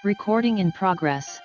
Recording in progress.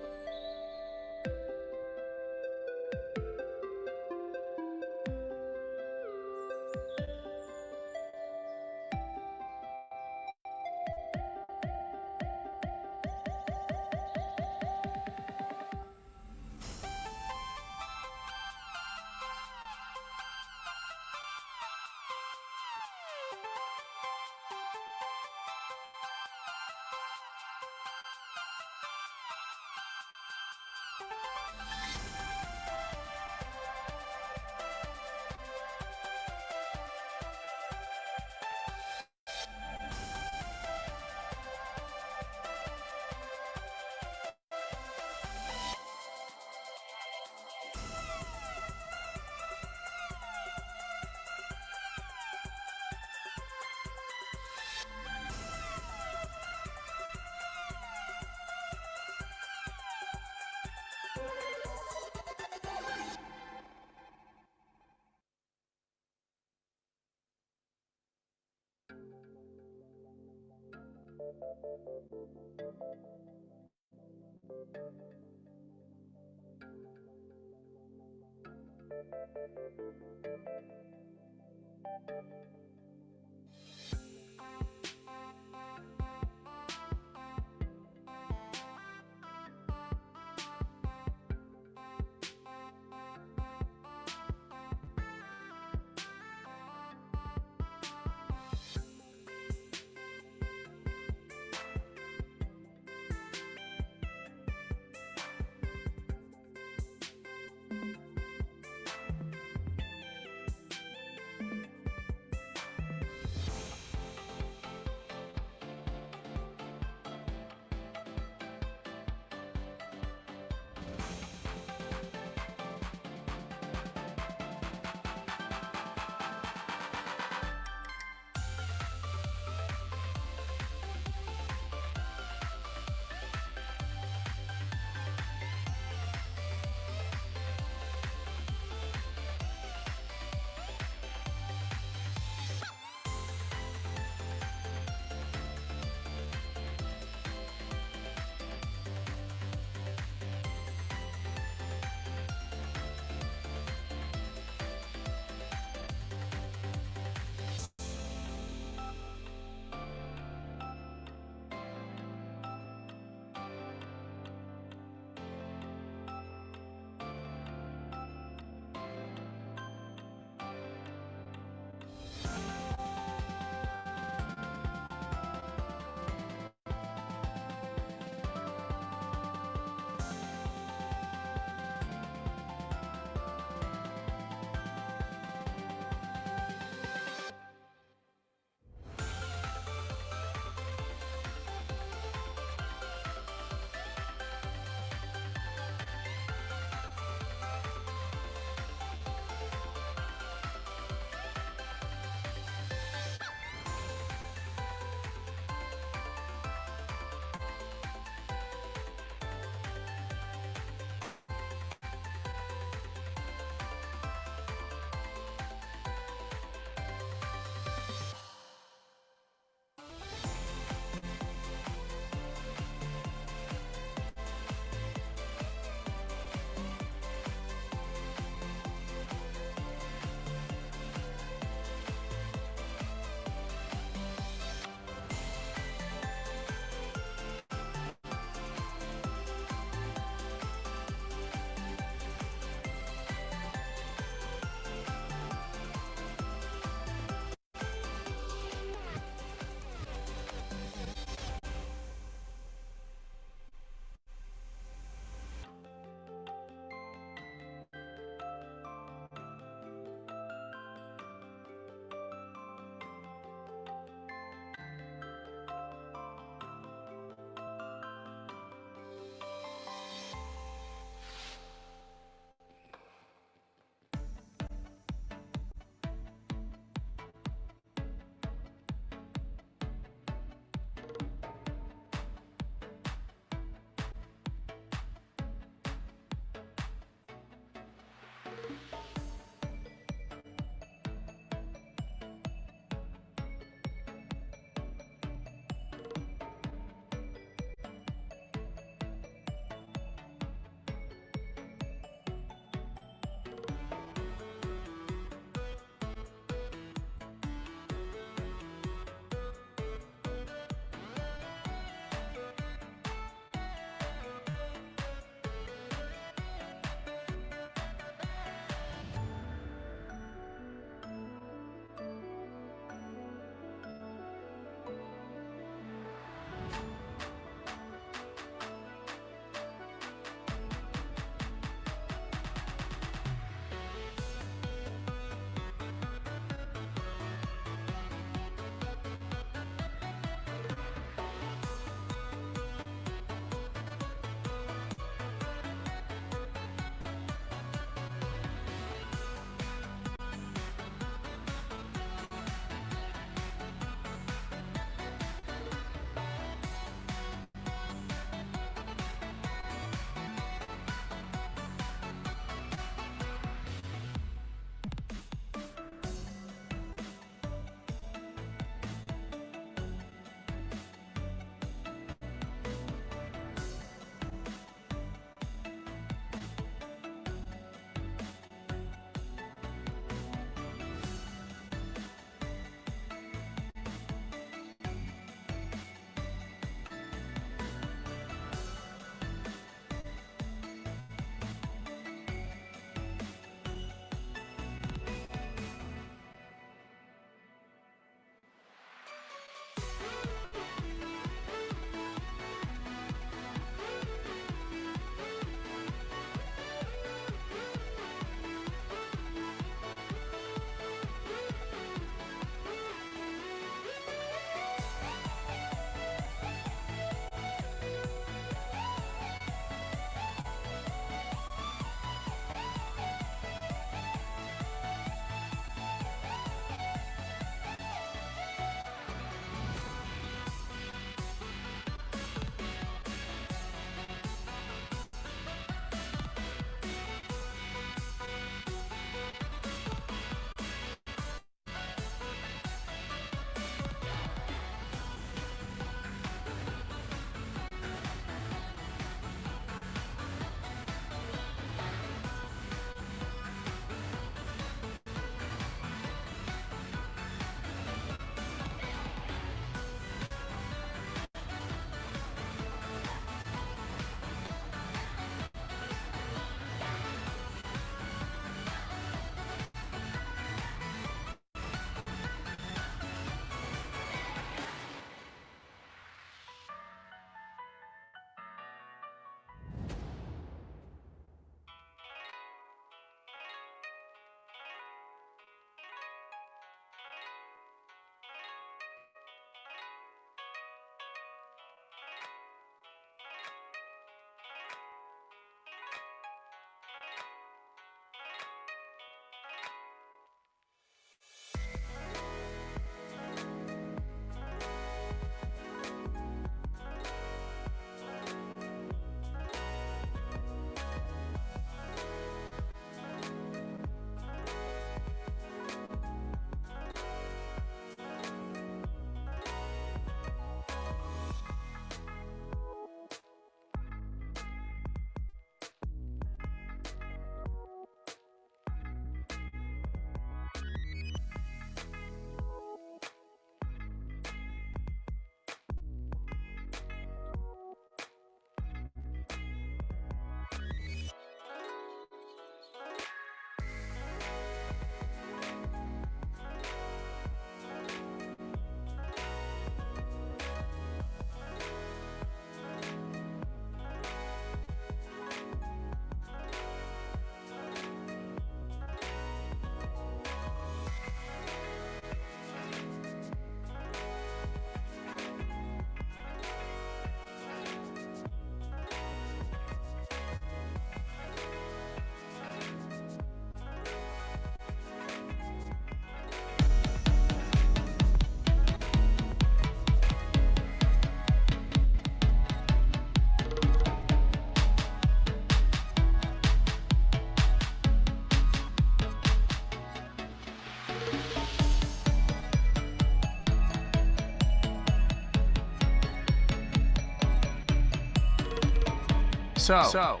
So,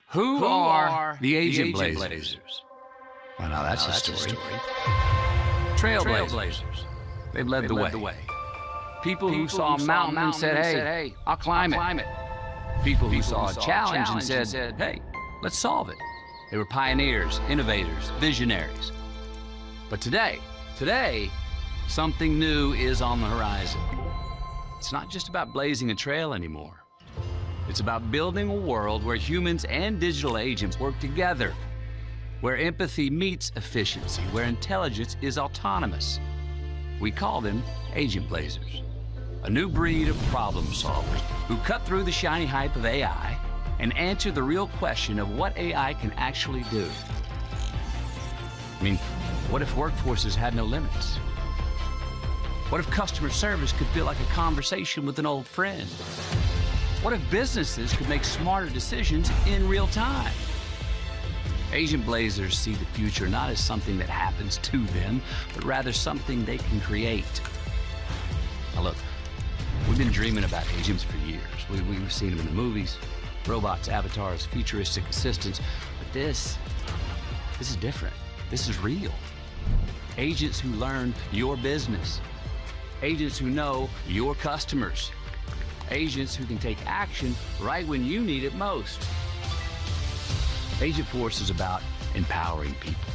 who are the Agent Blazers? Well, now that's a story. Trailblazers. They've led the way. People who saw a mountain and said, hey, I'll climb it. People who saw a challenge and said, hey, let's solve it. They were pioneers, innovators, visionaries. But today, something new is on the horizon. It's not just about blazing a trail anymore. It's about building a world where humans and digital agents work together, where empathy meets efficiency, where intelligence is autonomous. We call them Agent Blazers, a new breed of problem solvers who cut through the shiny hype of AI and answer the real question of what AI can actually do. I mean, what if workforces had no limits? What if customer service could feel like a conversation with an old friend? What if businesses could make smarter decisions in real time? Agent Blazers see the future not as something that happens to them, but rather something they can create. Now look, we've been dreaming about agents for years. We've seen them in the movies, robots, avatars, futuristic assistants, but this is different. This is real. Agents who learn your business. Agents who know your customers. Agents who can take action right when you need it most. Agent Force is about empowering people,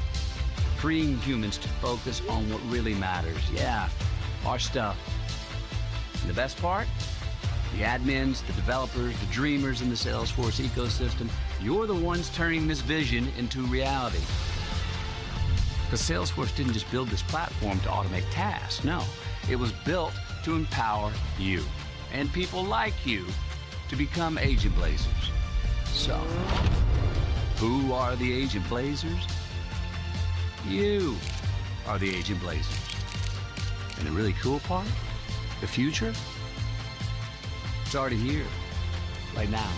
freeing humans to focus on what really matters. Yeah, our stuff. And the best part? The admins, the developers, the dreamers in the Salesforce ecosystem, you're the ones turning this vision into reality. Because Salesforce didn't just build this platform to automate tasks. No, it was built to empower you and people like you to become Agent Blazers. So, who are the Agent Blazers? You are the Agent Blazers. And the really cool part, the future, it's already here, right now.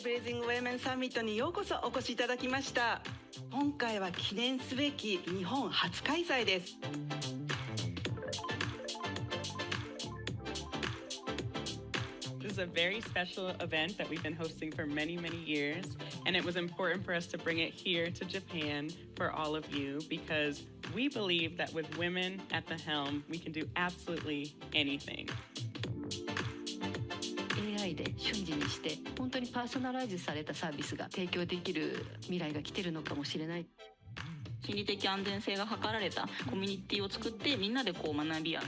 Trailblazing Women サミットにようこそお越しいただきました。今回は記念すべき日本初開催です。This is a very special event that we've been hosting for many, many years, and it was important for us to bring it here to Japan for all of you because we believe that with women at the helm, we can do absolutely anything. AI で瞬時にして本当にパーソナライズされたサービスが提供できる未来が来てるのかもしれない。心理的安全性が図られたコミュニティを作ってみんなでこう学び合う。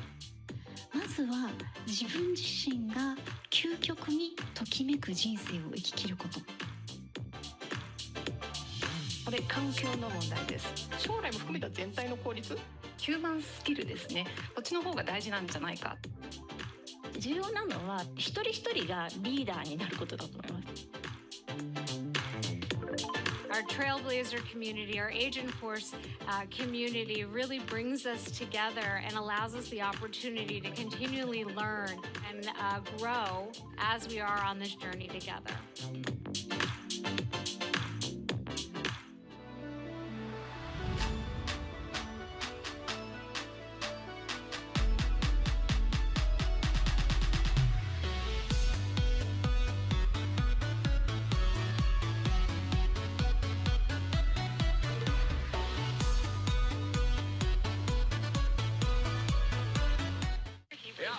まずは自分自身が究極にときめく人生を生き切ること。これ環境の問題です。将来も含めた全体の効率、ヒューマンスキルですね。こっちの方が大事なんじゃないか。重要なのは一人一人がリーダーになることだと思います。Our Trailblazer community, our Agent Force community really brings us together and allows us the opportunity to continually learn and grow as we are on this journey together.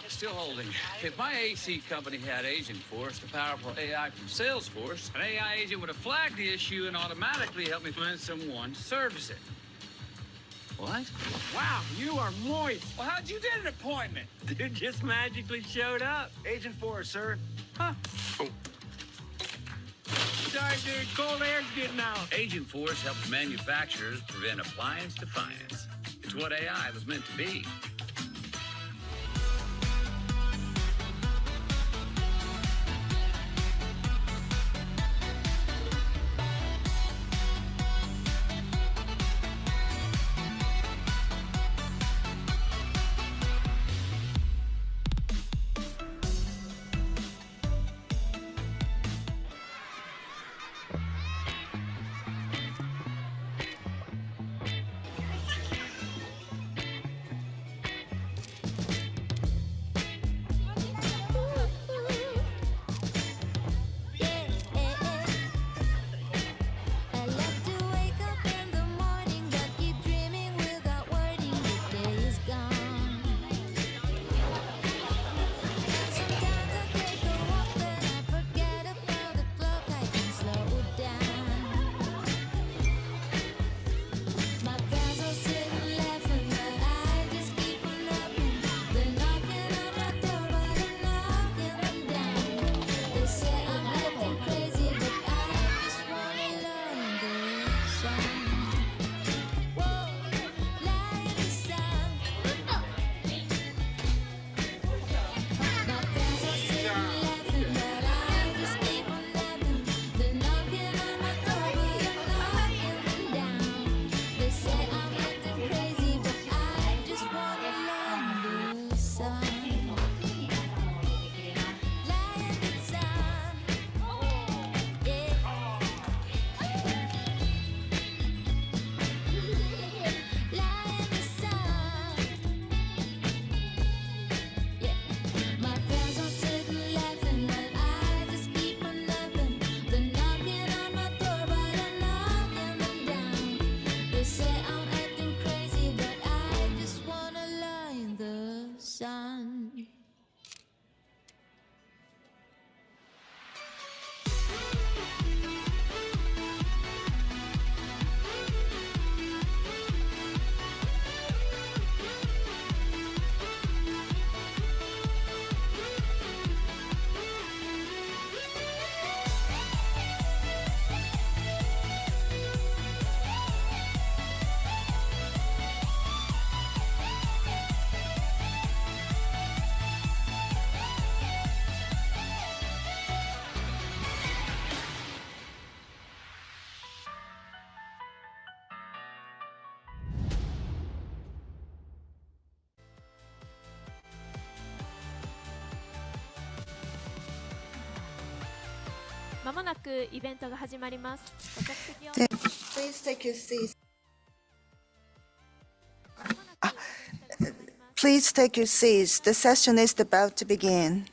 Still holding. If my AC company had Agent Force, the powerful AI from Salesforce, an AI agent would have flagged the issue and automatically helped me find someone to service it. What? Wow, you are moist. Well, how'd you get an appointment? Dude just magically showed up. Agent Forrest, sir. Huh. Oh. Sorry, dude. Cold air's getting out. Agent Force helps manufacturers prevent appliance defiance. It's what AI was meant to be. sun. Please take your seats. Please take your seats. The session is about to begin.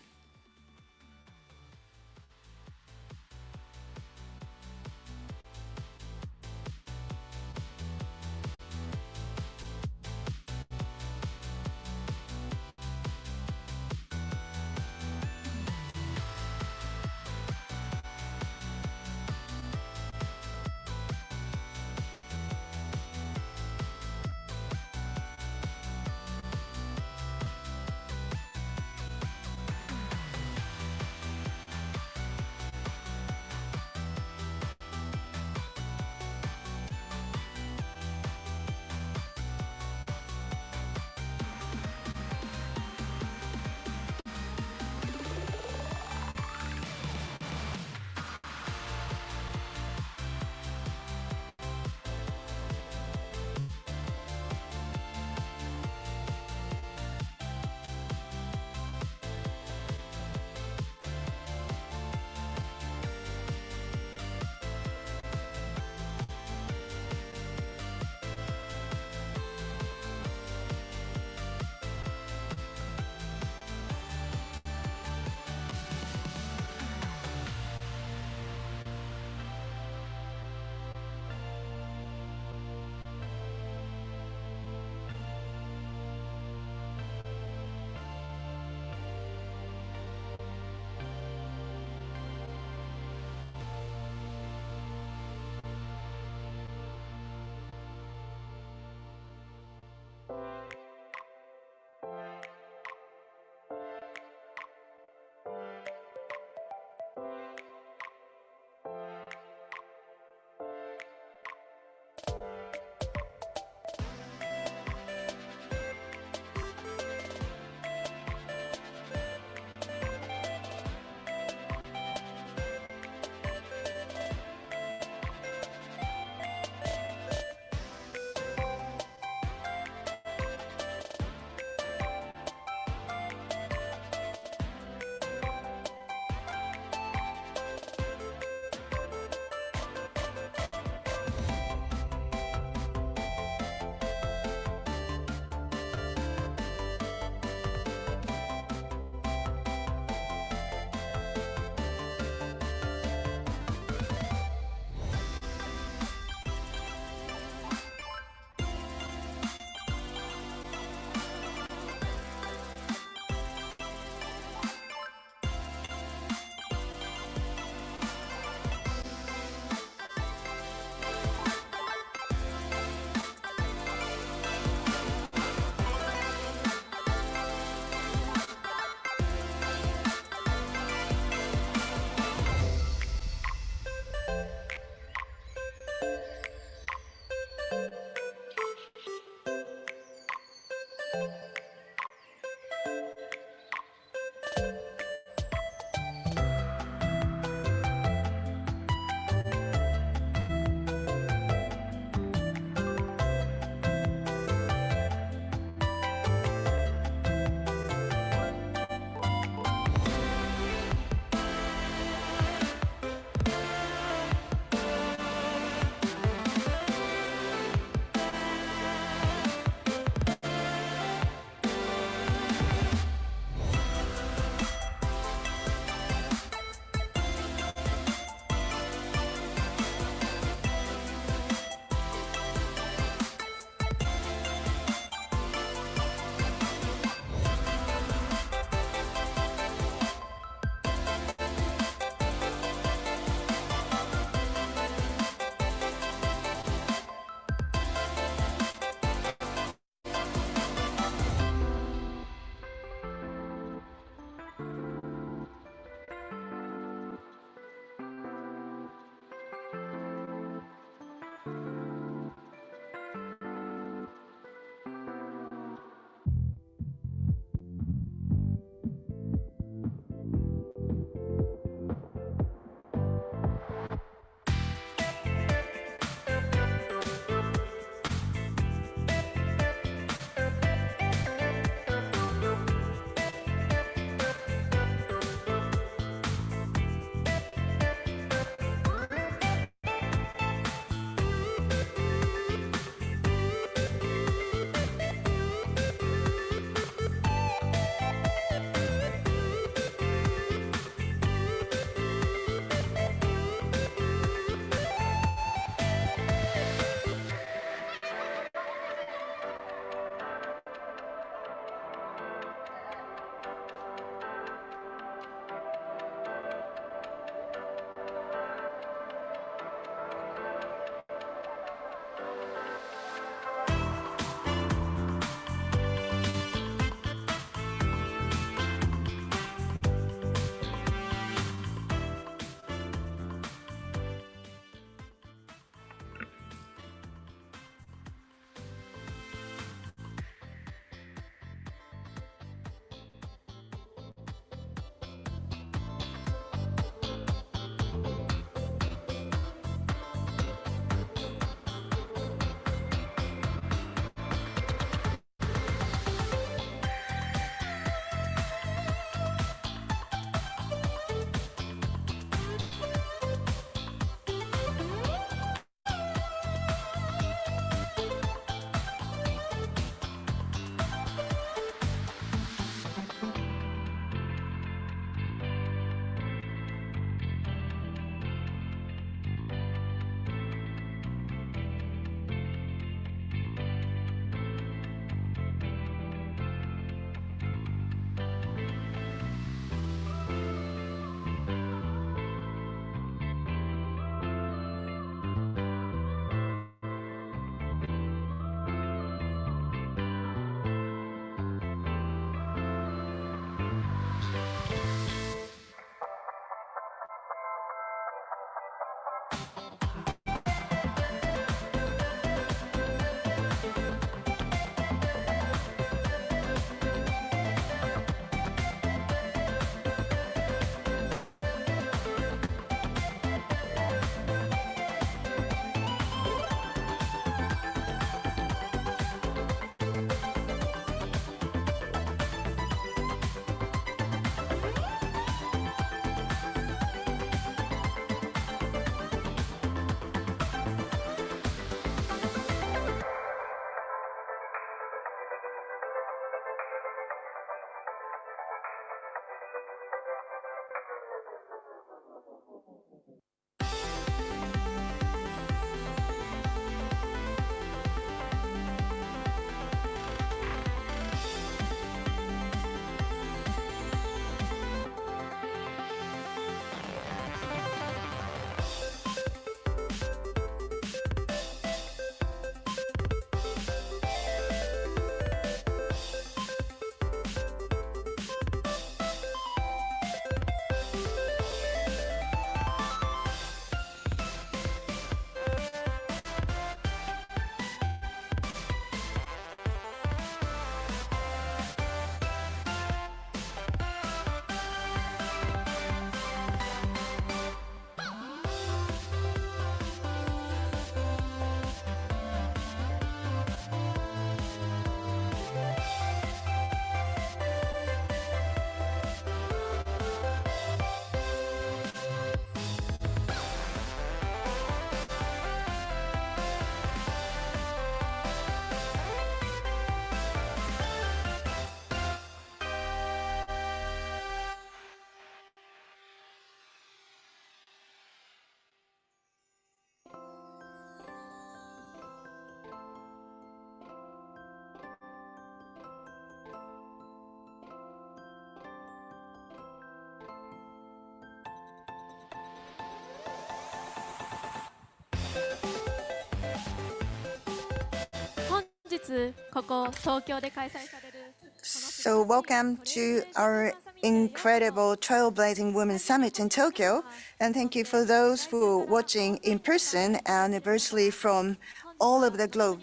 So welcome to our incredible Trailblazing Women Summit in Tokyo. And thank you for those who are watching in person and virtually from all over the globe.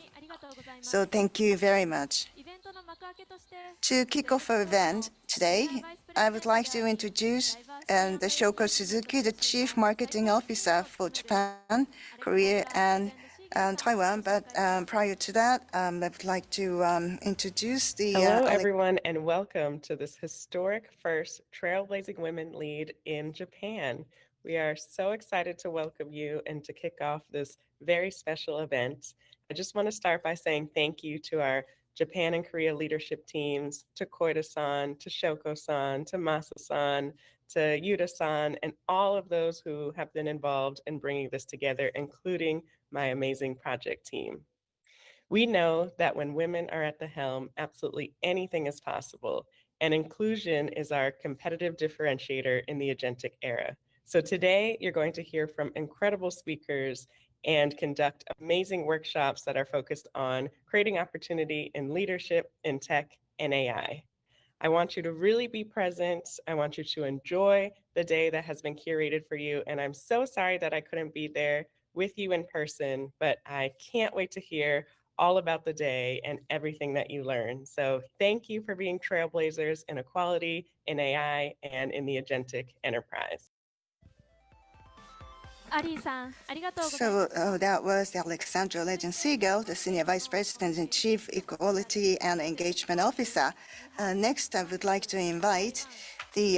So thank you very much. To kick off our event today, I would like to introduce the Shoko Suzuki, the Chief Marketing Officer for Japan, Korea, and Taiwan. But prior to that, I would like to introduce the... Hello, everyone, and welcome to this historic first Trailblazing Women Lead in Japan. We are so excited to welcome you and to kick off this very special event. I just want to start by saying thank you to our Japan and Korea leadership teams, to Koida-san, to Shoko-san, to Masa-san, to Yuta-san, and all of those who have been involved in bringing this together, including my amazing project team. We know that when women are at the helm, absolutely anything is possible, and inclusion is our competitive differentiator in the agentic era. So today, you're going to hear from incredible speakers and conduct amazing workshops that are focused on creating opportunity in leadership, in tech, and AI. I want you to really be present. I want you to enjoy the day that has been curated for you. And I'm so sorry that I couldn't be there with you in person, but I can't wait to hear all about the day and everything that you learn. So thank you for being trailblazers in equality, in AI, and in the agentic enterprise. So that was Alexandra Legend-Siegel, the Senior Vice President and Chief Equality and Engagement Officer. Next, I would like to invite the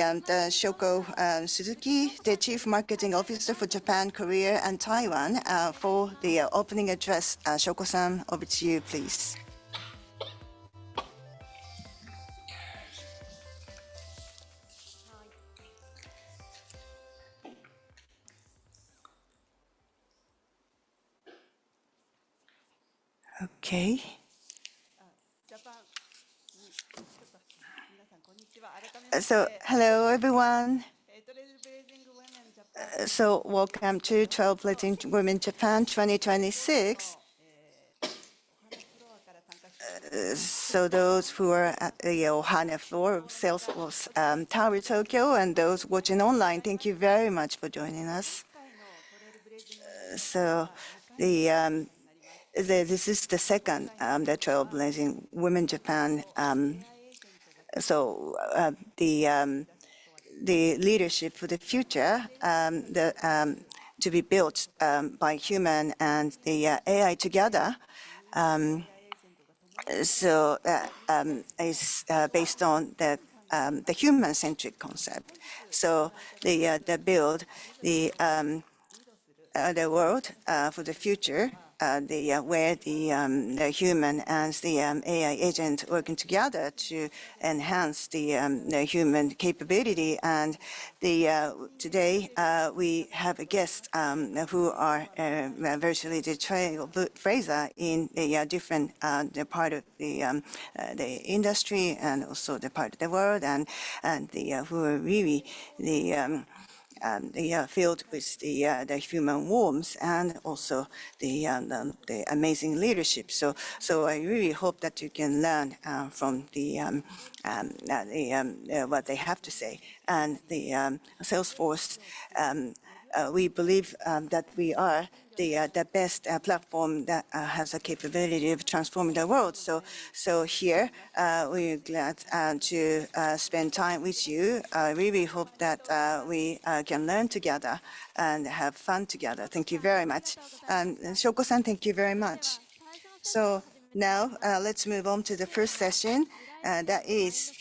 Shoko Suzuki, the Chief Marketing Officer for Japan, Korea, and Taiwan, for the opening address. Shoko-san, over to you, please. Okay. So, hello everyone. So, welcome to Trailblazing Women Japan 2026. So, those who are at the Ohana floor of Salesforce Tower, Tokyo, and those watching online, thank you very much for joining us. So, this is the second, the Trailblazing Women Japan. The leadership for the future to be built by human and the AI together. Is based on the human-centric concept. So the build the world for the future where the human and the AI agent working together to enhance the human capability. And today we have a guest who are virtually the trailblazer in the different the part of the industry and also the part of the world, and who are really filled with the human warmth and also the amazing leadership. So I really hope that you can learn from what they have to say. And the Salesforce, we believe that we are the best platform that has a capability of transforming the world. So here we're glad to spend time with you. I really hope that we can learn together and have fun together. Thank you very much. Shoko-san, thank you very much. So now let's move on to the first session. That is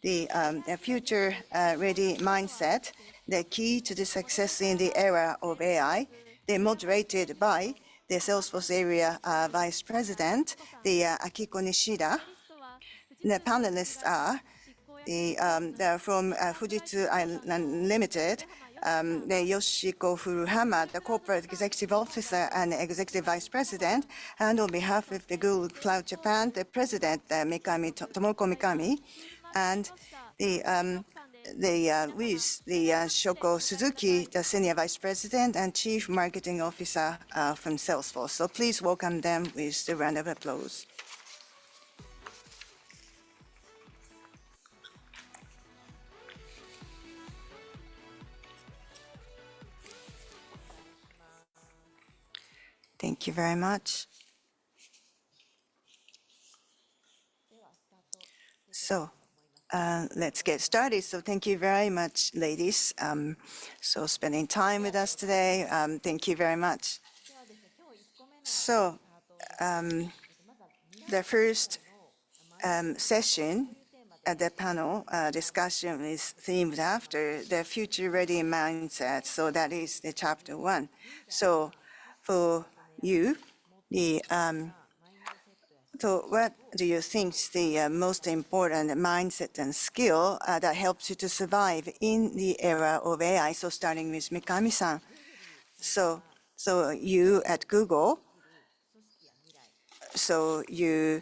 the future-ready mindset, the key to the success in the era of AI. They're moderated by the Salesforce Area Vice President, the Akiko Nishida. The panelists are from Fujitsu Island Limited, the Yoshiko Furuhama, the Corporate Executive Officer and Executive Vice President, and on behalf of the Google Cloud Japan, the President, Tomoko Mikami, and with the Shoko Suzuki, the Senior Vice President and Chief Marketing Officer from Salesforce. So please welcome them with a round of applause. Thank you very much. So let's get started. So thank you very much, ladies. So spending time with us today. Thank you very much. So the first session at the panel discussion is themed after the future-ready mindset. So that is the chapter 1. So for you, so what do you think is the most important mindset and skill that helps you to survive in the era of AI? So starting with Mikami-san. So you at Google, so you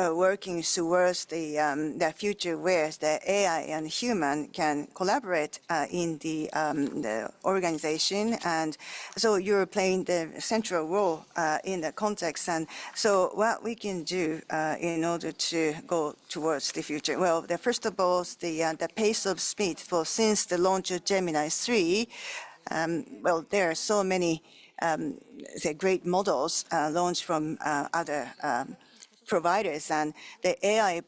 working towards the future where the AI and human can collaborate in the organization, and so you're playing the central role in the context. And so what we can do in order to go towards the future? Well, first of all, the pace of speed. For since the launch of Gemini 3, well, there are so many great models launched from other providers, and the AI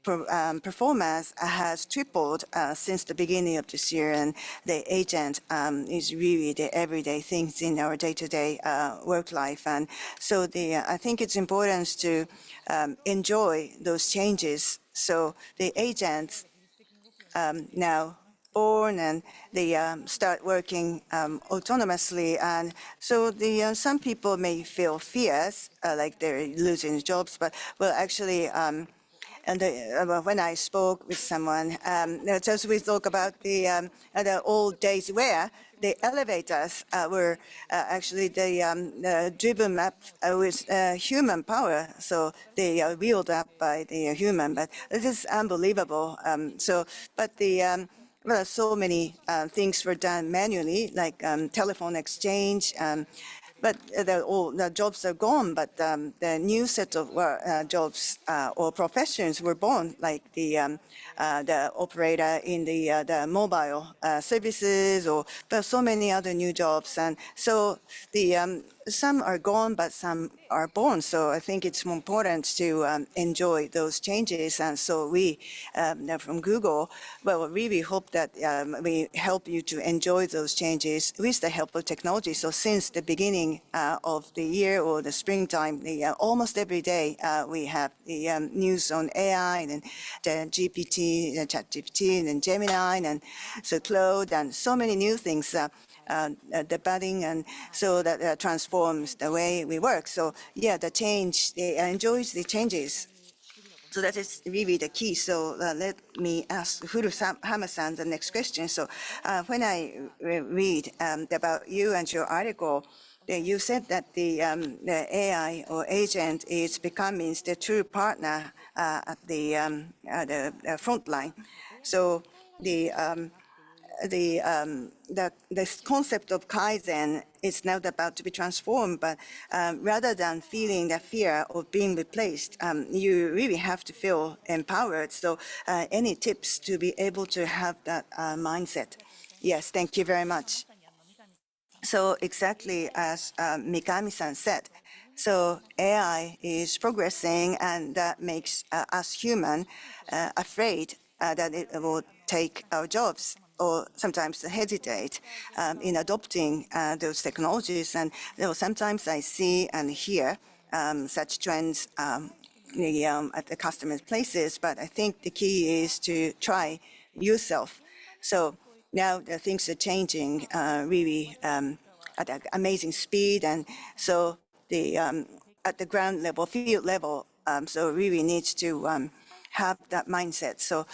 performance has tripled since the beginning of this year, and the agent is really the everyday things in our day-to-day work life. And so I think it's important to enjoy those changes. So the agents now born and they start working autonomously, and so some people may feel fears like they're losing jobs, but well, actually when I spoke with someone, just we talk about the old days where the elevators were actually driven up with human power, so they are wheeled up by the human. But this is unbelievable. Well, so many things were done manually, like telephone exchange. But all the jobs are gone. But the new set of jobs or professions were born, like the operator in the mobile services, or so many other new jobs. And so some are gone, but some are born. So I think it's more important to enjoy those changes. And so we, from Google, well, really hope that we help you to enjoy those changes with the help of technology. So since the beginning of the year or the springtime, almost every day we have the news on AI and the GPT, the ChatGPT, and Gemini, and so Claude, and so many new things. the budding, and so that transforms the way we work. So yeah, the change, they enjoys the changes. So that is really the key. So let me ask Furuhama-san the next question. So when I read about you and your article, you said that the AI or agent is becoming the true partner at the front line. So this concept of Kaizen is now about to be transformed, but rather than feeling the fear of being replaced, you really have to feel empowered. So any tips to be able to have that mindset? Yes, thank you very much. So exactly as Mikami-san said, so AI is progressing, and that makes us human afraid that it will take our jobs, or sometimes hesitate in adopting those technologies. And sometimes I see and hear such trends at the customers' places, but I think the key is to try yourself. So now the things are changing really at an amazing speed, and so the at the ground level, field level, so really needs to have that mindset. So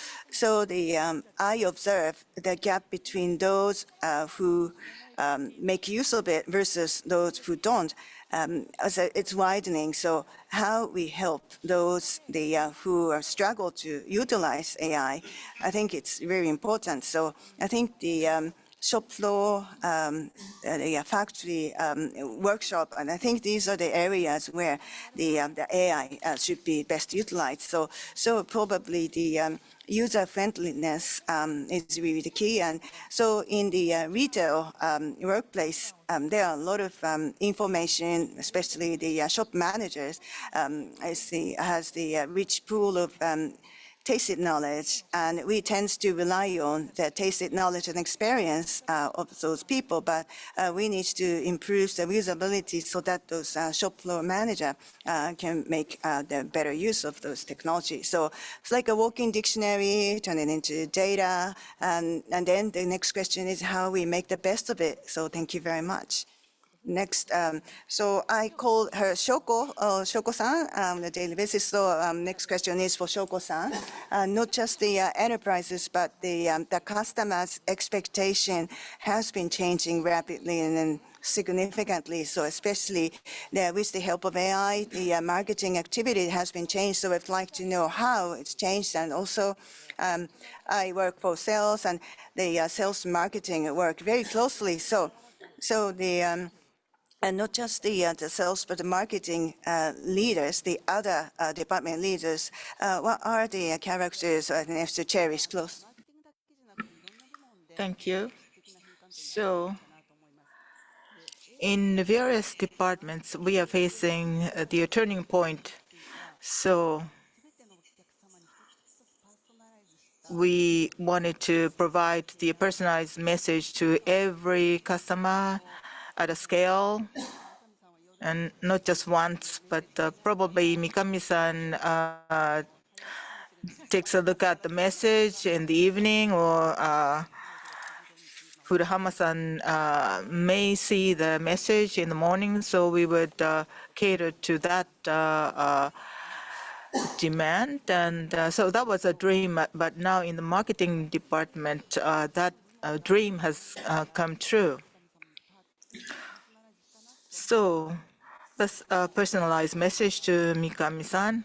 I observe the gap between those who make use of it versus those who don't. As it's widening. So how we help those who struggle to utilize AI, I think it's very important. So I think the shop floor, the factory workshop, and I think these are the areas where the AI should be best utilized. So probably the user friendliness is really the key. And so in the retail workplace, there are a lot of information, especially the shop managers has the rich pool of tacit knowledge, and we tend to rely on the tacit knowledge and experience of those people, but we need to improve the usability so that those shop floor manager can make the better use of those technologies. So it's like a walking dictionary, turn it into data, and then the next question is how we make the best of it. So thank you very much. Next, so I call her Shoko-san on a daily basis. So next question is for Shoko-san. Not just the enterprises, but the customers' expectation has been changing rapidly and significantly. So especially with the help of AI, the marketing activity has been changed. So I'd like to know how it's changed. And also, I work for sales, and the sales marketing work very closely. So the and not just the sales, but the marketing leaders, the other department leaders, what are the characters I have to cherish close? Thank you. So in the various departments, we are facing the turning point. So we wanted to provide the personalized message to every customer at a scale, and not just once, but probably Mikami-san takes a look at the message in the evening, or Furuhama-san may see the message in the morning, so we would cater to that demand. And so that was a dream, but now in the marketing department, that dream has come true. So that's a personalized message to Mikami-san.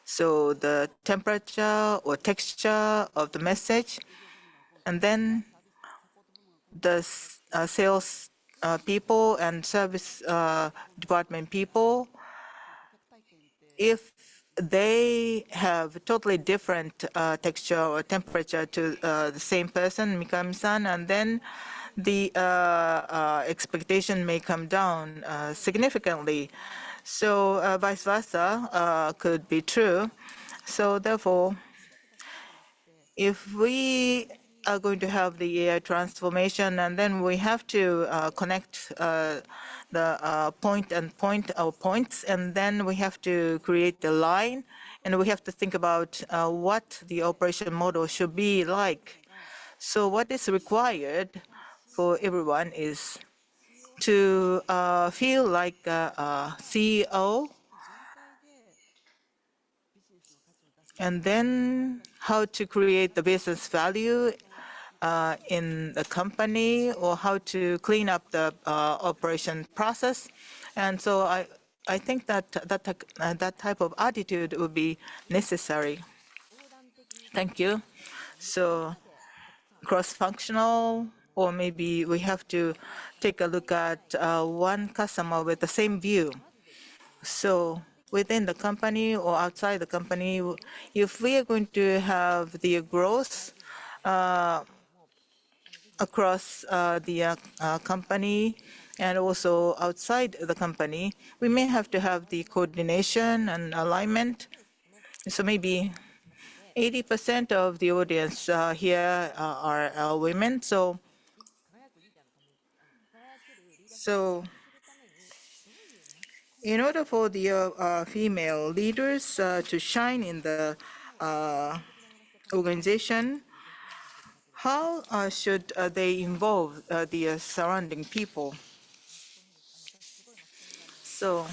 So the temperature or texture of the message, and then the sales people and service department people, if they have totally different texture or temperature to the same person, Mikami-san, and then the expectation may come down significantly. So vice versa could be true. So therefore, if we are going to have the AI transformation, and then we have to connect the points, and then we have to create the line, and we have to think about what the operation model should be like. So what is required for everyone is to feel like a CEO, and then how to create the business value in the company, or how to clean up the operation process. And so I think that that type of attitude would be necessary. Thank you. So cross-functional, or maybe we have to take a look at one customer with the same view. So within the company or outside the company, if we are going to have the growth across the company and also outside the company, we may have to have the coordination and alignment. So maybe 80% of the audience here are women. So in order for the female leaders to shine in the organization, how should they involve the surrounding people? So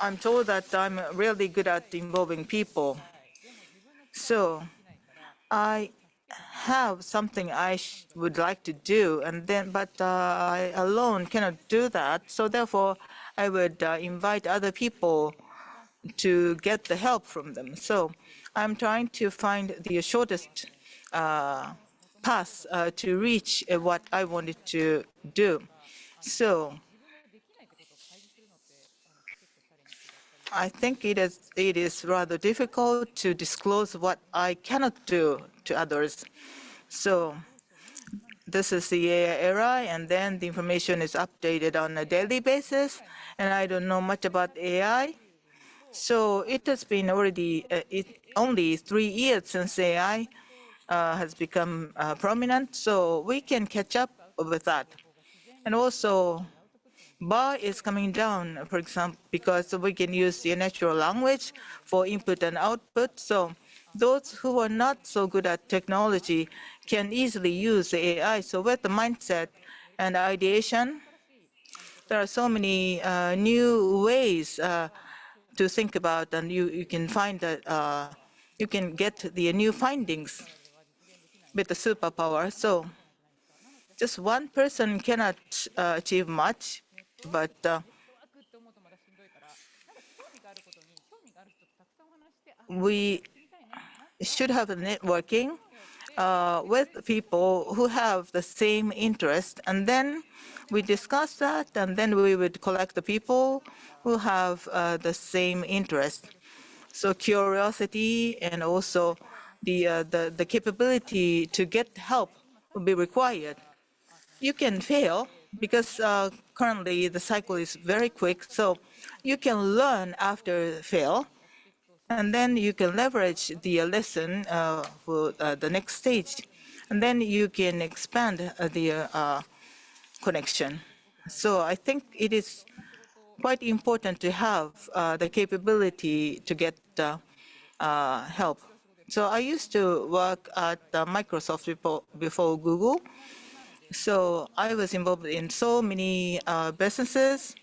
I'm told that I'm really good at involving people. So I have something I would like to do, but I alone cannot do that. So therefore, I would invite other people to get the help from them. So I'm trying to find the shortest path to reach what I wanted to do. So I think it is rather difficult to disclose what I cannot do to others. So this is the AI era, and then the information is updated on a daily basis, and I don't know much about AI. So it has been already only 3 years since AI has become prominent, so we can catch up with that. And also, bar is coming down, for example, because we can use the natural language for input and output. So those who are not so good at technology can easily use the AI. So with the mindset and ideation, there are so many new ways to think about, and you can find that you can get the new findings with the superpower. So just one person cannot achieve much, but we should have a networking with people who have the same interest, and then we discuss that, and then we would collect the people who have the same interest. So curiosity and also the capability to get help will be required. You can fail because currently the cycle is very quick, so you can learn after fail, and then you can leverage the lesson for the next stage, and then you can expand the connection. So I think it is quite important to have the capability to get help. So I used to work at Microsoft before Google. So I was involved in so many businesses.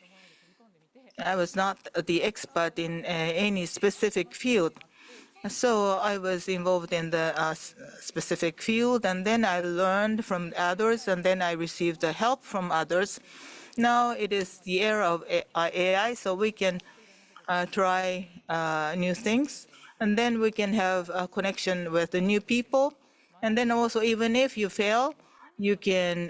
I was not the expert in any specific field. So I was involved in the specific field, and then I learned from others, and then I received the help from others. Now it is the era of AI, so we can try new things, and then we can have a connection with the new people. And then also, even if you fail, you can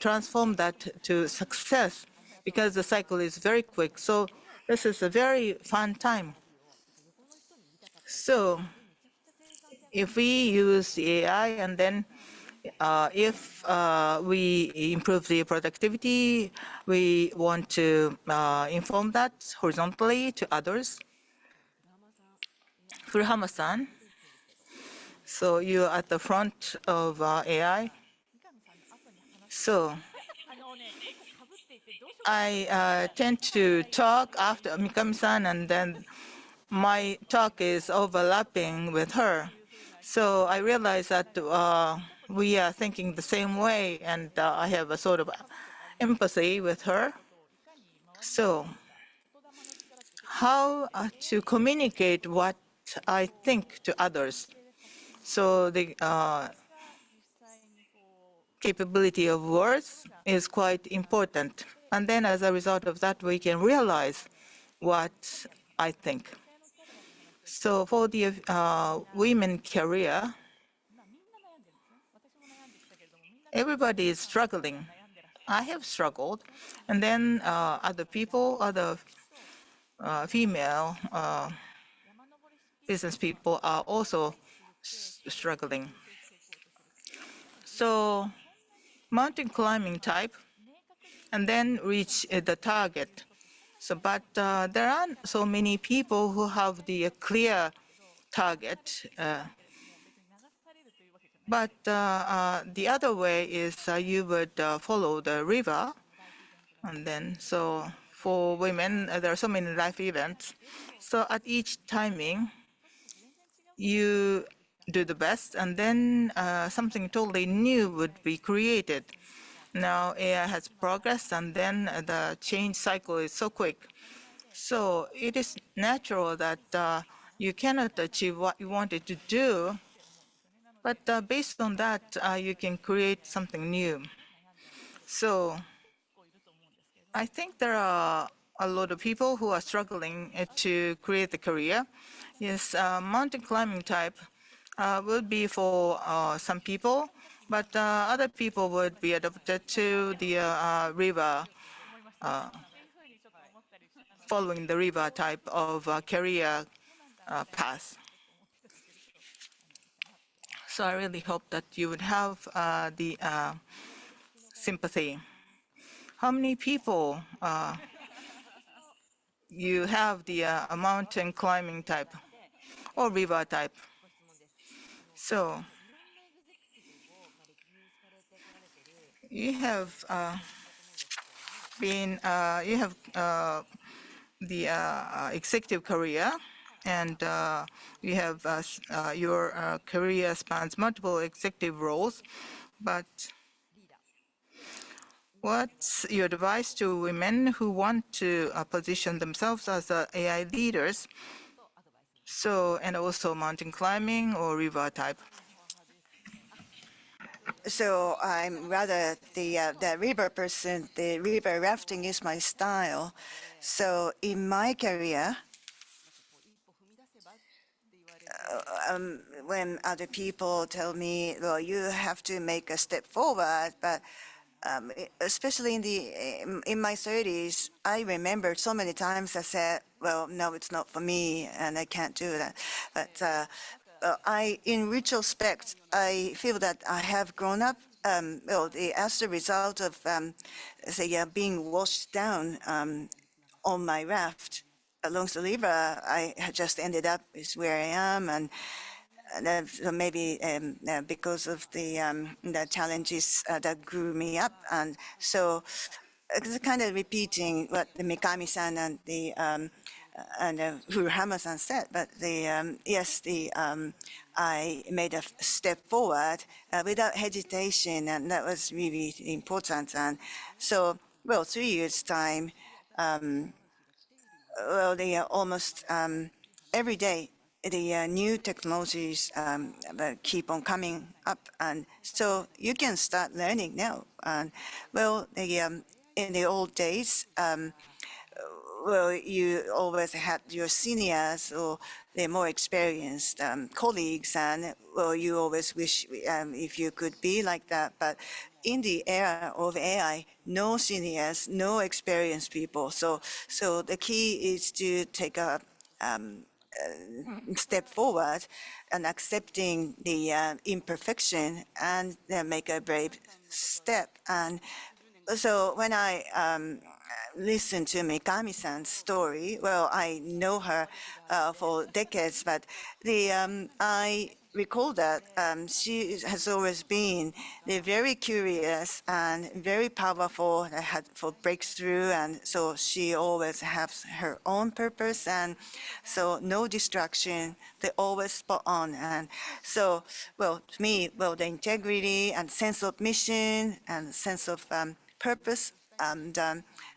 transform that to success, because the cycle is very quick. So this is a very fun time. So if we use the AI, and then if we improve the productivity, we want to inform that horizontally to others. Furuhama-san, so you're at the front of AI. So I tend to talk after Mikami-san, and then my talk is overlapping with her. So I realized that we are thinking the same way, and I have a sort of empathy with her. So how to communicate what I think to others. So the capability of words is quite important. And then as a result of that, we can realize what I think. So for the women career, everybody is struggling. I have struggled. And then other people, other female business people are also struggling. So mountain climbing type, and then reach the target. So, but there aren't so many people who have the clear target. But the other way is you would follow the river, and then so for women there are so many life events. So at each timing, you do the best, and then something totally new would be created. Now AI has progressed, and then the change cycle is so quick. So it is natural that you cannot achieve what you wanted to do, but based on that, you can create something new. So I think there are a lot of people who are struggling to create a career. Yes, mountain climbing type will be for some people, but other people would be adapted to the river, following the river type of career path. So I really hope that you would have the sympathy. How many people you have the mountain climbing type or river type? So you have you have the executive career, and you have your career spans multiple executive roles, but what's your advice to women who want to position themselves as AI leaders? So, and also mountain climbing or river type? So I'm rather the river person. The river rafting is my style. So in my career, when other people tell me, well, you have to make a step forward, but especially in my 30s, I remember so many times I said, well, no, it's not for me, and I can't do that. But in retrospect, I feel that I have grown up. As a result of, being washed down on my raft along the river, I had just ended up is where I am, and so maybe because of the challenges that grew me up, and so it's kind of repeating what the Mikami-san and the and Furuhama-san said, but yes, I made a step forward without hesitation, and that was really important. And so, well, 3 years time, well, they almost every day the new technologies keep on coming up, and so you can start learning now. And well, in the old days, well, you always had your seniors or the more experienced colleagues, and well, you always wish if you could be like that. But in the era of AI, no seniors, no experienced people. So the key is to take a step forward and accepting the imperfection, and then make a brave step. And so when I listen to Mikami-san's story. Well, I know her for decades, but I recall that she has always been very curious and very powerful, had for breakthrough, and so she always has her own purpose, and so no distraction. They always spot on, and so well to me, well the integrity and sense of mission and sense of purpose, and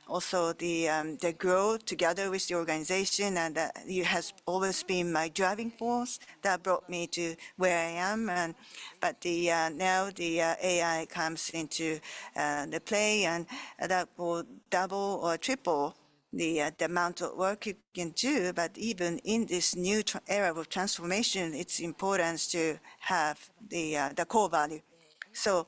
also the grow together with the organization, and it has always been my driving force that brought me to where I am. And but now the AI comes into the play, and that will double or triple the amount of work you can do. But even in this new era of transformation, it's important to have the core value. So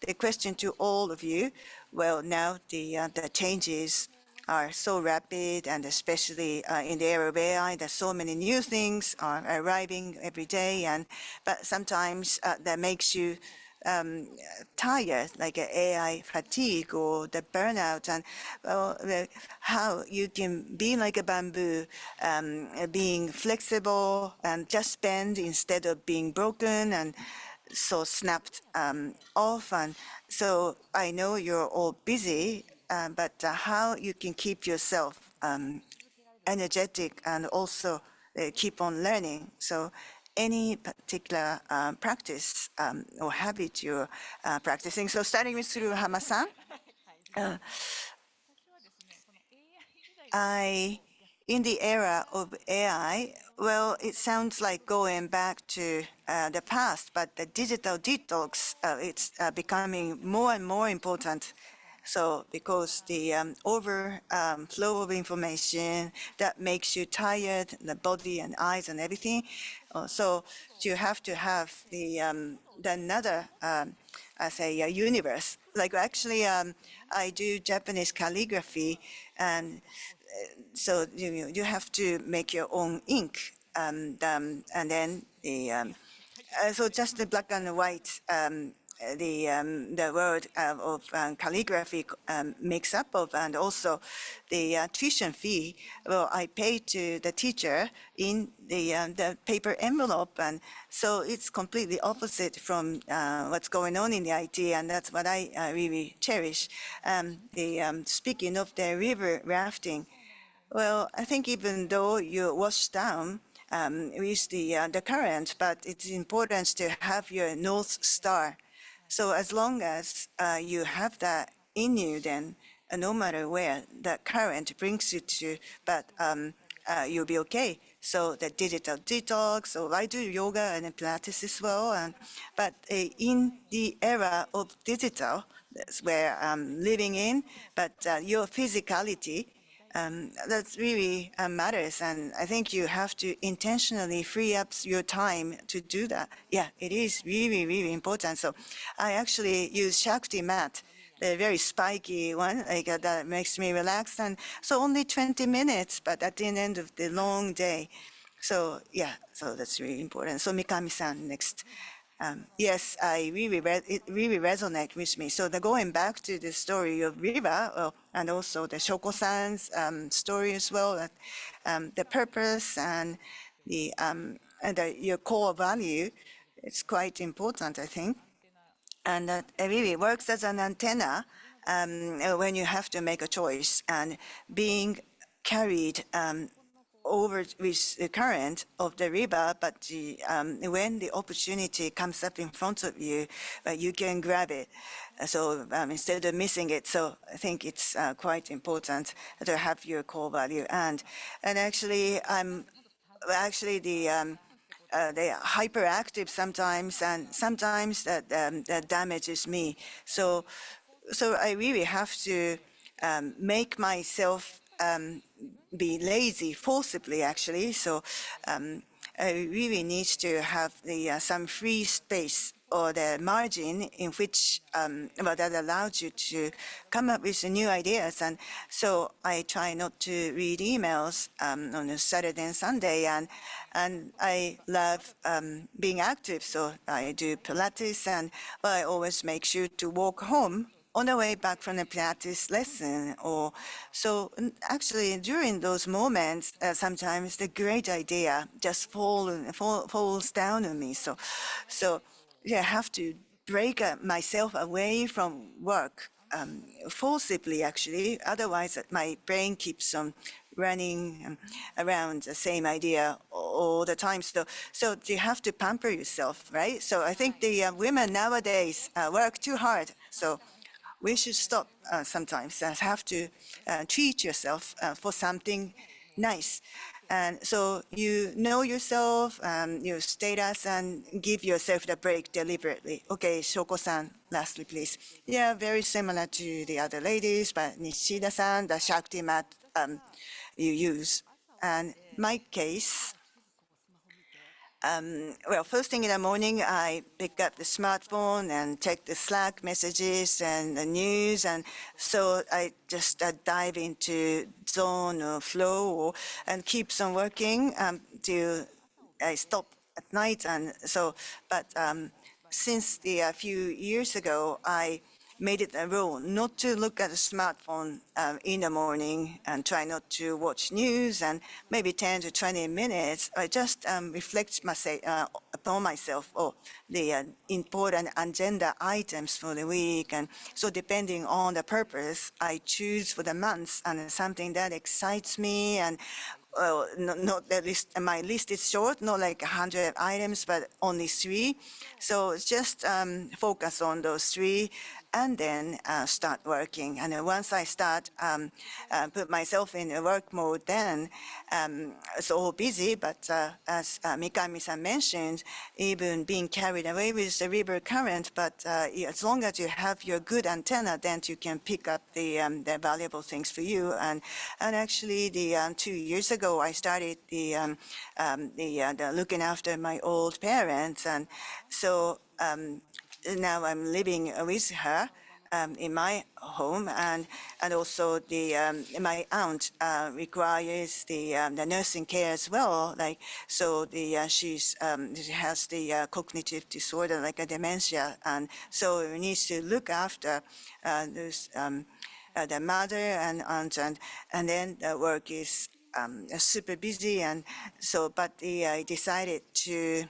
the question to all of you, well, now the changes are so rapid, and especially in the era of AI, there's so many new things are arriving every day, and but sometimes that makes you tired, like AI fatigue or the burnout, and well, how you can be like a bamboo, being flexible and just bend instead of being broken and so snapped off. And so I know you're all busy, but how you can keep yourself energetic and also keep on learning. So any particular practice or habit you're practicing. So starting with Tsuruhama-san, in the era of AI, well, it sounds like going back to the past, but the digital detox, it's becoming more and more important. So because the overflow of information that makes you tired, the body and eyes and everything, so you have to have the another, I say, universe. Like actually, I do Japanese calligraphy, and so you have to make your own ink, and then so just the black and white, the word of calligraphy makes up of, and also the tuition fee. Well, I pay to the teacher in the paper envelope, and so it's completely opposite from what's going on in the IT, and that's what I really cherish. Speaking of the river rafting, well, I think even though you wash down with the current, but it's important to have your North Star. So as long as you have that in you, then no matter where the current brings you to, but you'll be okay. So the digital detox, so I do yoga and Pilates as well. But in the era of digital, that's where I'm living in, but your physicality, that really matters, and I think you have to intentionally free up your time to do that. Yeah, it is really, really important. So I actually use Shakti mat, the very spiky one, like that makes me relax, and so only 20 minutes, but at the end of the long day. So yeah, so that's really important. So Mikami-san next. Yes, it really resonates with me. So going back to the story of Riva, and also the Shoko-san's story as well, that the purpose and your core value, it's quite important, I think. And that it really works as an antenna when you have to make a choice, and being carried over with the current of the river, but when the opportunity comes up in front of you, you can grab it. So instead of missing it, so I think it's quite important to have your core value. And actually, I'm actually the hyperactive sometimes, and sometimes that damages me. So I really have to make myself be lazy forcibly, actually. So I really need to have some free space or the margin in which well, that allows you to come up with new ideas. And so I try not to read emails on a Saturday and Sunday, and I love being active. So I do Pilates, and I always make sure to walk home on the way back from the Pilates lesson, or so actually during those moments, sometimes the great idea just falls down on me. So yeah, I have to break myself away from work forcibly, actually. Otherwise, my brain keeps on running around the same idea all the time. So you have to pamper yourself, right? So I think the women nowadays work too hard. So we should stop sometimes and have to treat yourself for something nice. And so you know yourself, your status, and give yourself the break deliberately. Okay, Shoko-san, lastly, please. Yeah, very similar to the other ladies, but Nishida-san, the Shakti mat you use. And my case, well, first thing in the morning, I pick up the smartphone and check the Slack messages and the news. And so I just dive into zone or flow and keeps on working till I stop at night. And so, but since the few years ago, I made it a rule not to look at a smartphone in the morning and try not to watch news and maybe 10 to 20 minutes. I just reflect upon myself or the important agenda items for the week. And so depending on the purpose, I choose for the month and something that excites me. And well, not at least my list is short, not like 100 items, but only 3. So just focus on those 3 and then start working. And once I start, put myself in a work mode, then it's all busy. But as Mikami-san mentioned, even being carried away with the river current, but as long as you have your good antenna, then you can pick up the valuable things for you. And actually, the 2 years ago, I started the looking after my old parents, and so now I'm living with her in my home, and also the my aunt requires the nursing care as well. Like so, she has the cognitive disorder like a dementia, and so we need to look after those the mother and aunt, and then the work is super busy, and so but I decided to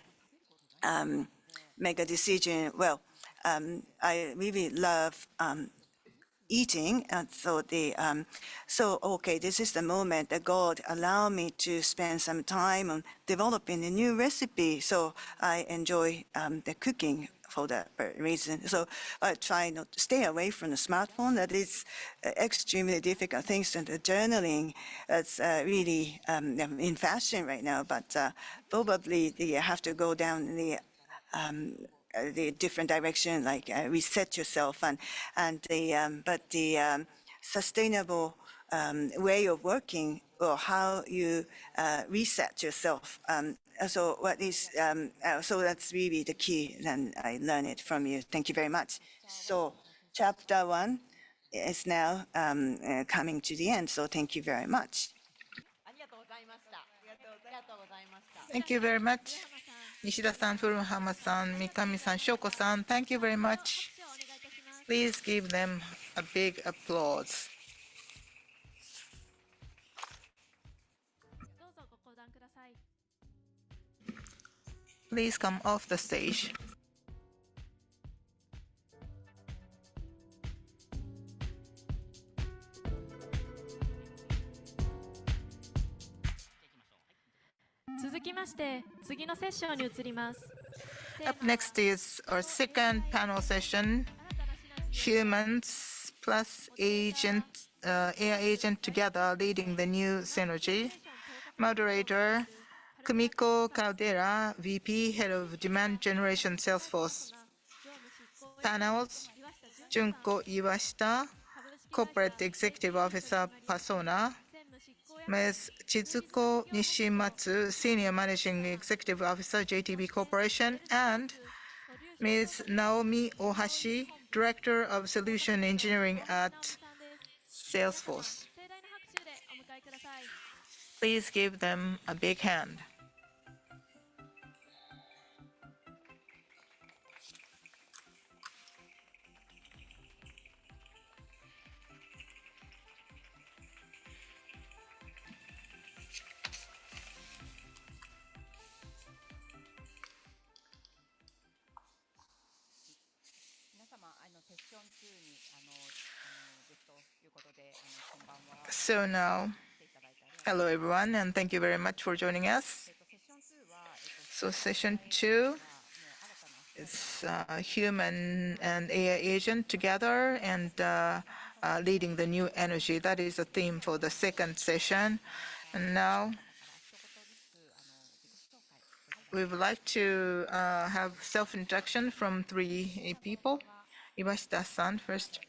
make a decision. Well, I really love eating, and so okay, this is the moment that God allowed me to spend some time on developing a new recipe. So I enjoy the cooking for that reason. So I try not to stay away from the smartphone. That is extremely difficult. Things and the journaling, that's really in fashion right now. But probably you have to go down the different direction, like reset yourself, and the sustainable way of working, or how you reset yourself. So what is so that's really the key, and I learned it from you. Thank you very much. So chapter 1 is now coming to the end. So thank you very much. Thank you very much. Nishida-san, Furuhama-san, Mikami-san, Shoko-san, thank you very much. Please give them a big applause. Please come off the stage. Up next is our second panel session, Humans plus Agent, AI Agent Together Leading the New Synergy. Moderator, Kumiko Caldera, VP, Head of Demand Generation Salesforce. Panels, Junko Iwashita, Corporate Executive Officer Persona. Ms. Chizuko Nishimatsu, Senior Managing Executive Officer, JTB Corporation, and Ms. Naomi Ohashi, Director of Solution Engineering at Salesforce. Please give them a big hand. So now, hello everyone, and thank you very much for joining us. So session 2 is human and AI agent together and leading the new energy. That is the theme for the second session. And now we would like to have self-introduction from 3 people. Iwashita-san first.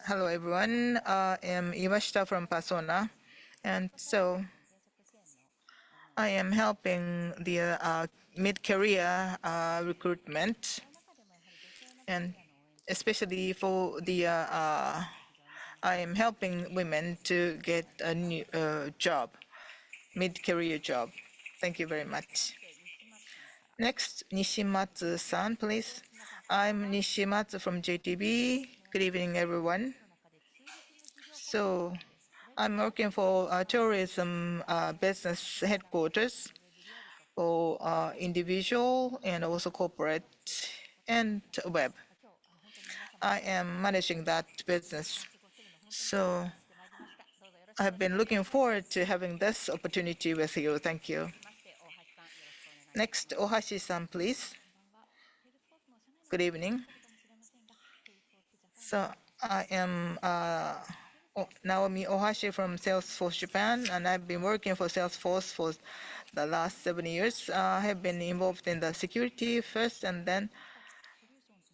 Hello everyone, I am Iwashita from Persona. And so I am helping the mid-career recruitment, and especially for the I am helping women to get a new job, mid-career job. Thank you very much. Next, Nishimatsu-san, please. I'm Nishimatsu from JTB. Good evening, everyone. So I'm working for tourism business headquarters for individual and also corporate and web. I am managing that business. So I've been looking forward to having this opportunity with you. Thank you. Next, Ohashi-san, please. Good evening. So I am Naomi Ohashi from Salesforce Japan, and I've been working for Salesforce for the last 7 years. I have been involved in the security first, and then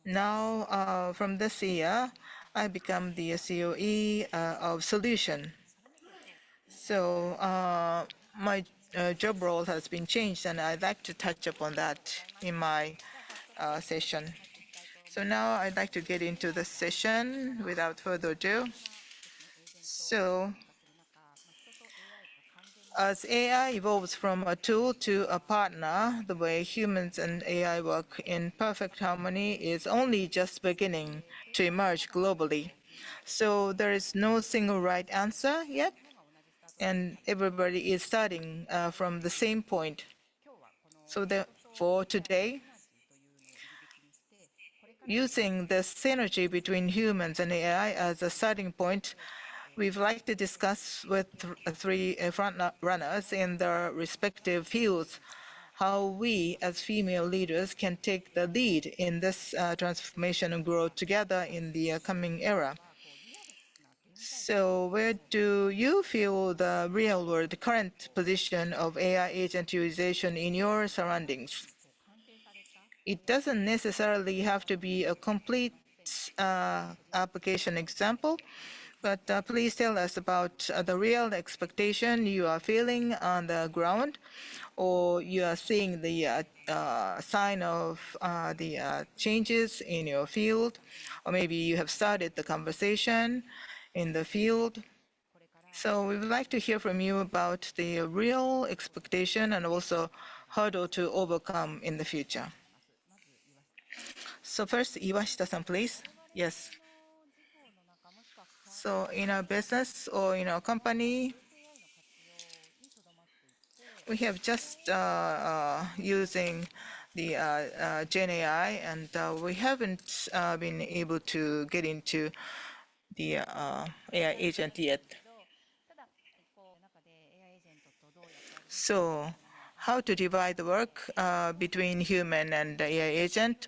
now from this year, I become the COE of Solution. So my job role has been changed, and I'd like to touch upon that in my session. So now I'd like to get into the session without further ado. So as AI evolves from a tool to a partner, the way humans and AI work in perfect harmony is only just beginning to emerge globally. So there is no single right answer yet, and everybody is starting from the same point. So therefore today, using the synergy between humans and AI as a starting point, we'd like to discuss with 3 front runners in their respective fields how we as female leaders can take the lead in this transformation and grow together in the coming era. So where do you feel the real world current position of AI agent utilization in your surroundings? It doesn't necessarily have to be a complete application example, but please tell us about the real expectation you are feeling on the ground, or you are seeing the sign of the changes in your field, or maybe you have started the conversation in the field. So we would like to hear from you about the real expectation and also hurdle to overcome in the future. So first, Iwashita-san, please. Yes. So in our business or in our company, we have just using the Gen AI, and we haven't been able to get into the AI agent yet. So how to divide the work between human and AI agent?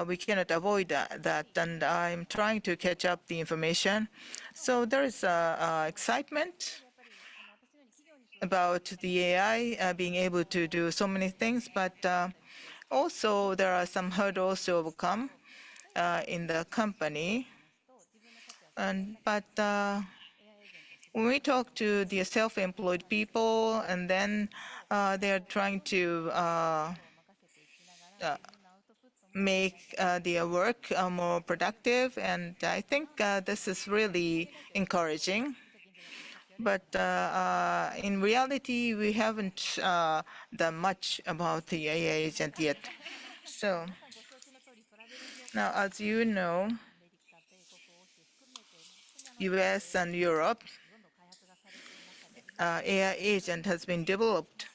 We cannot avoid that, and I'm trying to catch up the information. So there is excitement about the AI being able to do so many things, but also there are some hurdles to overcome in the company. But when we talk to the self-employed people, and then they're trying to make their work more productive, and I think this is really encouraging. But in reality, we haven't done much about the AI agent yet. So now, as you know, US and Europe, AI agent has been developed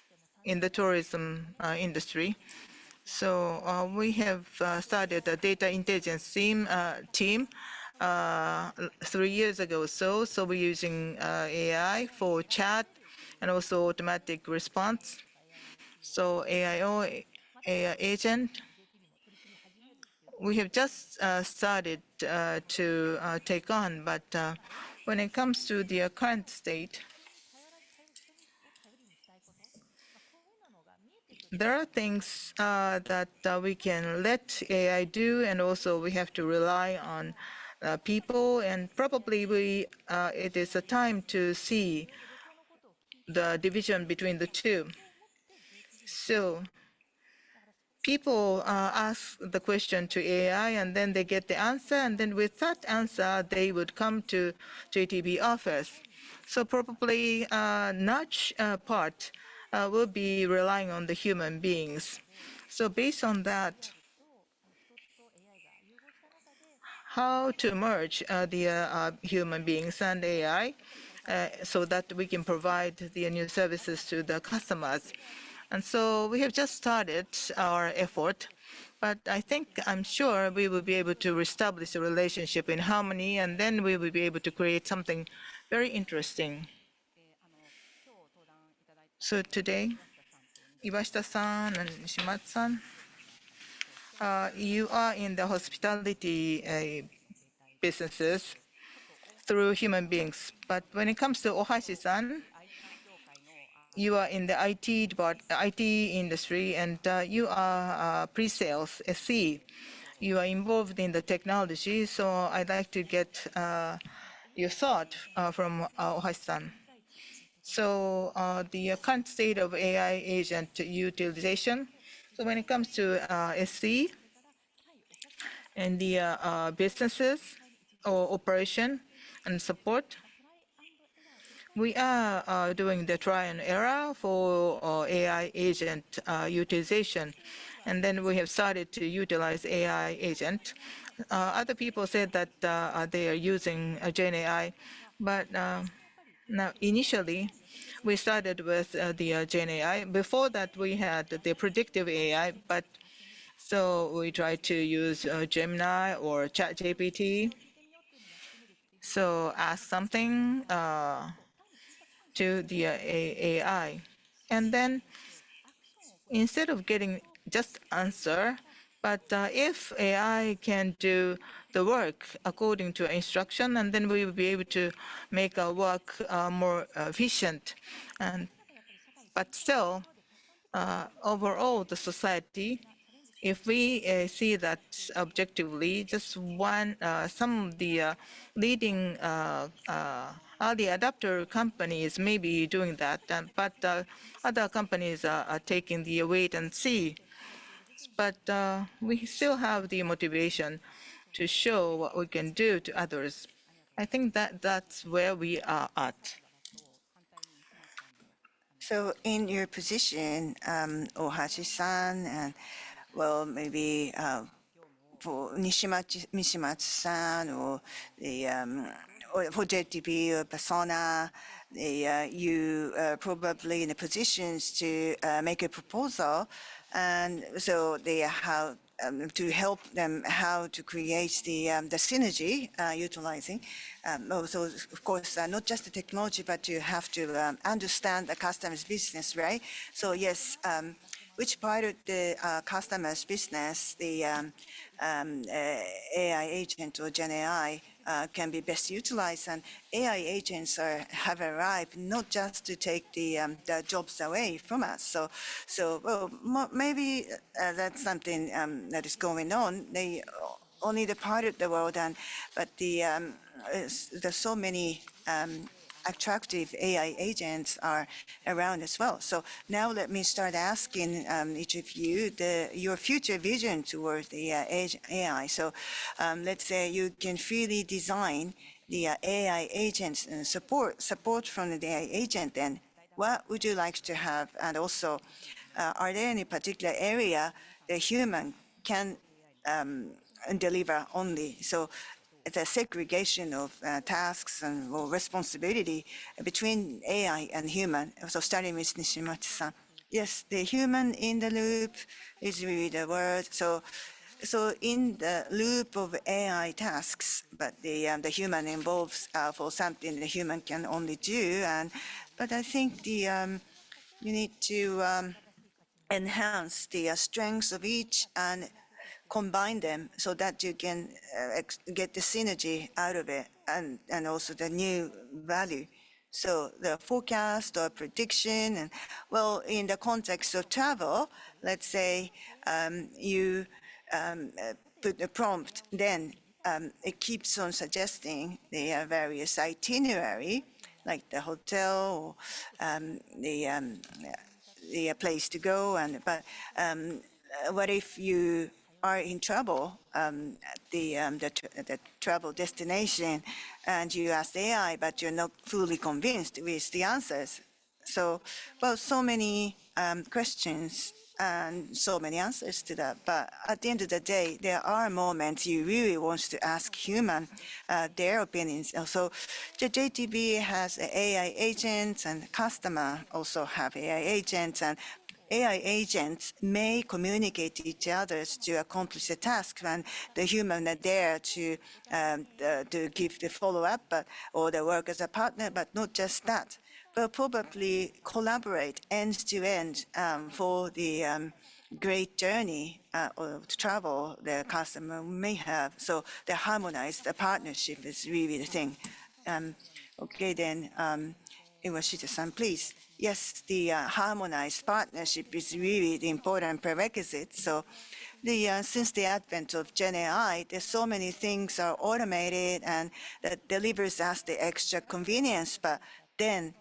in the tourism industry. So we have started a data intelligence team 3 years ago or so. So we're using AI for chat and also automatic response. So AIO, AI agent, we have just started to take on, but when it comes to the current state, there are things that we can let AI do, and also we have to rely on people, and probably it is a time to see the division between the two. So people ask the question to AI, and then they get the answer, and then with that answer, they would come to JTB office. So probably nudge part will be relying on the human beings. So based on that, how to merge the human beings and AI so that we can provide the new services to the customers. And so we have just started our effort, but I'm sure we will be able to reestablish a relationship in harmony, and then we will be able to create something very interesting. So today, Iwashita-san and Nishimatsu-san, you are in the hospitality businesses through human beings. But when it comes to Ohashi-san, you are in the IT industry, and you are pre-sales, SE. You are involved in the technology, so I'd like to get your thought from Ohashi-san. So the current state of AI agent utilization. So when it comes to SE and the businesses or operation and support, we are doing the try and error for AI agent utilization. And then we have started to utilize AI agent. Other people said that they are using Gen AI, but now initially we started with the Gen AI. Before that, we had the predictive AI, but so we tried to use Gemini or ChatGPT. So ask something to the AI. And then instead of getting just answer, but if AI can do the work according to instruction, and then we will be able to make our work more efficient. But still, overall, the society, if we see that objectively, just some of the leading early adopter companies may be doing that, but other companies are taking the wait and see. But we still have the motivation to show what we can do to others. I think that's where we are at. So in your position, Ohashi-san, and well, maybe for Nishimatsu-san or the or for JTB or Persona, you probably in the positions to make a proposal, and so they have to help them how to create the synergy utilizing. Also, of course, not just the technology, but you have to understand the customer's business, right? So yes, which part of the customer's business the AI agent or Gen AI can be best utilized, and AI agents have arrived not just to take the jobs away from us. So well, maybe that's something that is going on. They only the part of the world, but there's so many attractive AI agents are around as well. So now let me start asking each of you your future vision toward the AI. So let's say you can freely design the AI agents and support from the AI agent, then what would you like to have? And also, are there any particular area the human can deliver only? So the segregation of tasks and responsibility between AI and human. So starting with Nishimatsu-san. Yes, the human in the loop is really the word. So in the loop of AI tasks, but the human involves for something the human can only do. But I think you need to enhance the strengths of each and combine them so that you can get the synergy out of it and also the new value. So the forecast or prediction, and well, in the context of travel, let's say you put a prompt, then it keeps on suggesting the various itinerary, like the hotel or the place to go. But what if you are in trouble at the travel destination, and you ask AI, but you're not fully convinced with the answers? So, well, so many questions and so many answers to that. But at the end of the day, there are moments you really want to ask human their opinions. Also, the JTB has AI agents, and customer also have AI agents, and AI agents may communicate to each other to accomplish the task, and the human are there to give the follow-up or they work as a partner, but not just that. Will probably collaborate end to end for the great journey or travel the customer may have. So the harmonized partnership is really the thing. Okay, then Iwashita-san, please. Yes, the harmonized partnership is really the important prerequisite. So since the advent of Gen AI, there's so many things are automated and that delivers us the extra convenience. But then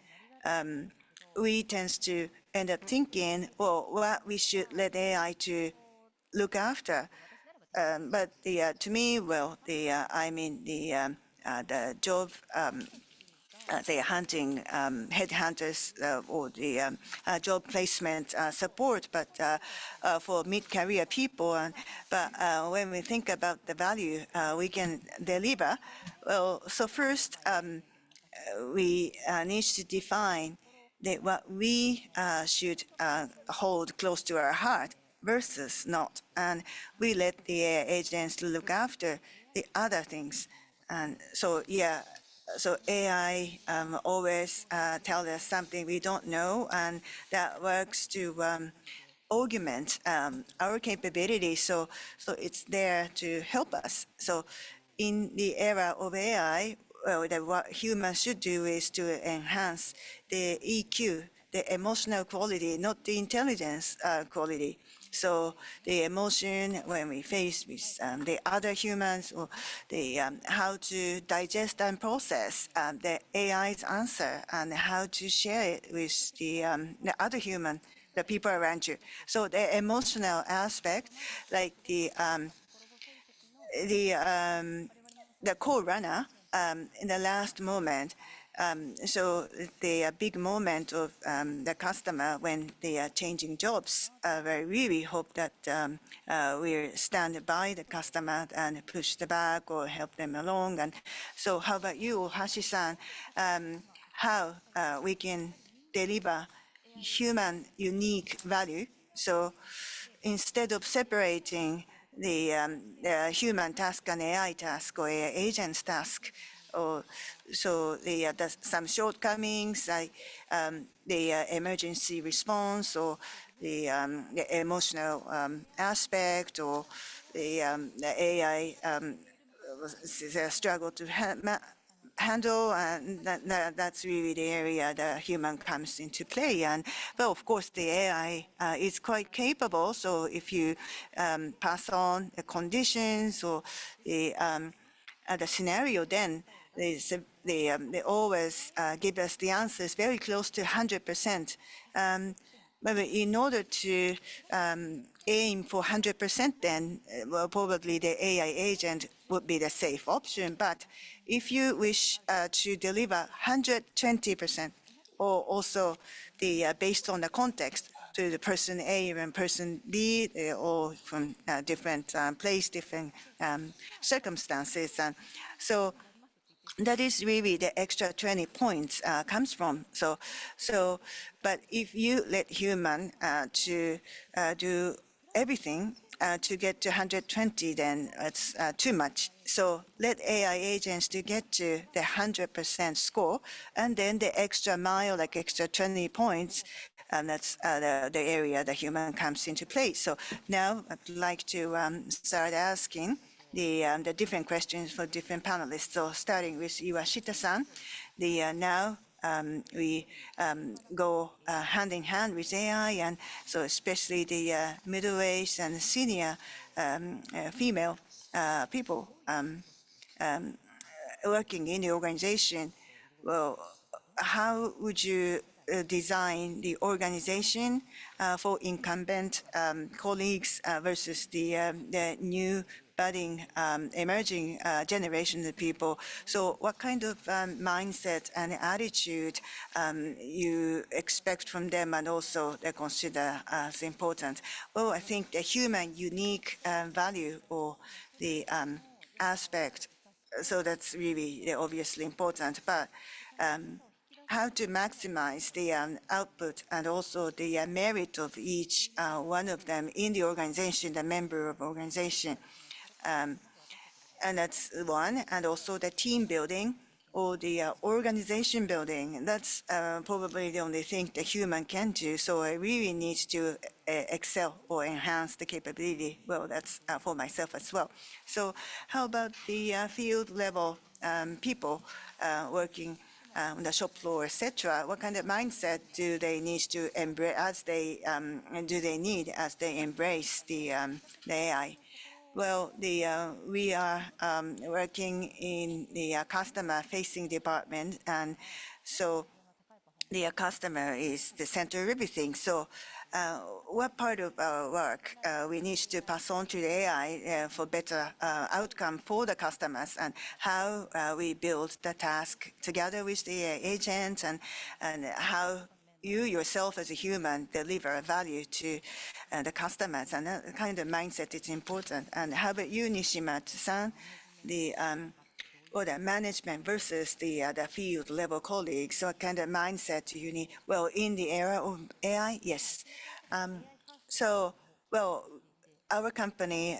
we tend to end up thinking, well, what we should let AI to look after. But to me, well, I mean the job. The hunting headhunters or the job placement support, but for mid-career people. But when we think about the value we can deliver, well, so first we need to define what we should hold close to our heart versus not. And we let the agents look after the other things. And so, yeah, so AI always tells us something we don't know, and that works to augment our capabilities. So it's there to help us. So in the era of AI, well, what humans should do is to enhance the EQ, the emotional quality, not the intelligence quality. So the emotion when we face with the other humans, or the how to digest and process the AI's answer, and how to share it with the other human, the people around you. So the emotional aspect, like the co-runner in the last moment. So the big moment of the customer when they are changing jobs, we really hope that we stand by the customer and push the back or help them along. And so how about you, Hashi-san, how we can deliver human unique value? So instead of separating the human task and AI task or AI agent's task, or so there's some shortcomings like the emergency response, or the emotional aspect, or the AI struggle to handle, and that's really the area that human comes into play. And well, of course, the AI is quite capable. So if you pass on the conditions or the scenario, then they always give us the answers very close to 100%. But in order to aim for 100%, then well, probably the AI agent would be the safe option. But if you wish to deliver 120%, or also the based on the context to the person A and person B, or from different place, different circumstances, and so that is really the extra 20 points comes from. But if you let human to do everything to get to 120, then it's too much. So let AI agents to get to the 100% score, and then the extra mile, like extra 20 points, and that's the area the human comes into play. So now I'd like to start asking the different questions for different panelists. So starting with Iwashita-san, now we go hand in hand with AI, and so especially the middle-aged and senior female people working in the organization. Well, how would you design the organization for incumbent colleagues versus the new budding, emerging generation of people? So what kind of mindset and attitude you expect from them, and also they consider as important? Well, I think the human unique value or the aspect, so that's really obviously important, but how to maximize the output and also the merit of each one of them in the organization, the member of organization. And that's one. And also the team building or the organization building. That's probably the only thing the human can do. So I really need to excel or enhance the capability. Well, that's for myself as well. So how about the field level people working on the shop floor, etc.? What kind of mindset do they need to embrace as they need as they embrace the AI? Well, we are working in the customer-facing department, and so the customer is the center of everything. So what part of our work we need to pass on to the AI for better outcome for the customers, and how we build the task together with the agent, and how you yourself as a human deliver value to the customers, and that kind of mindset is important. And how about you, Nishimata-san, the management versus the field level colleagues? What kind of mindset do you need? Well, in the era of AI, yes. Well, our company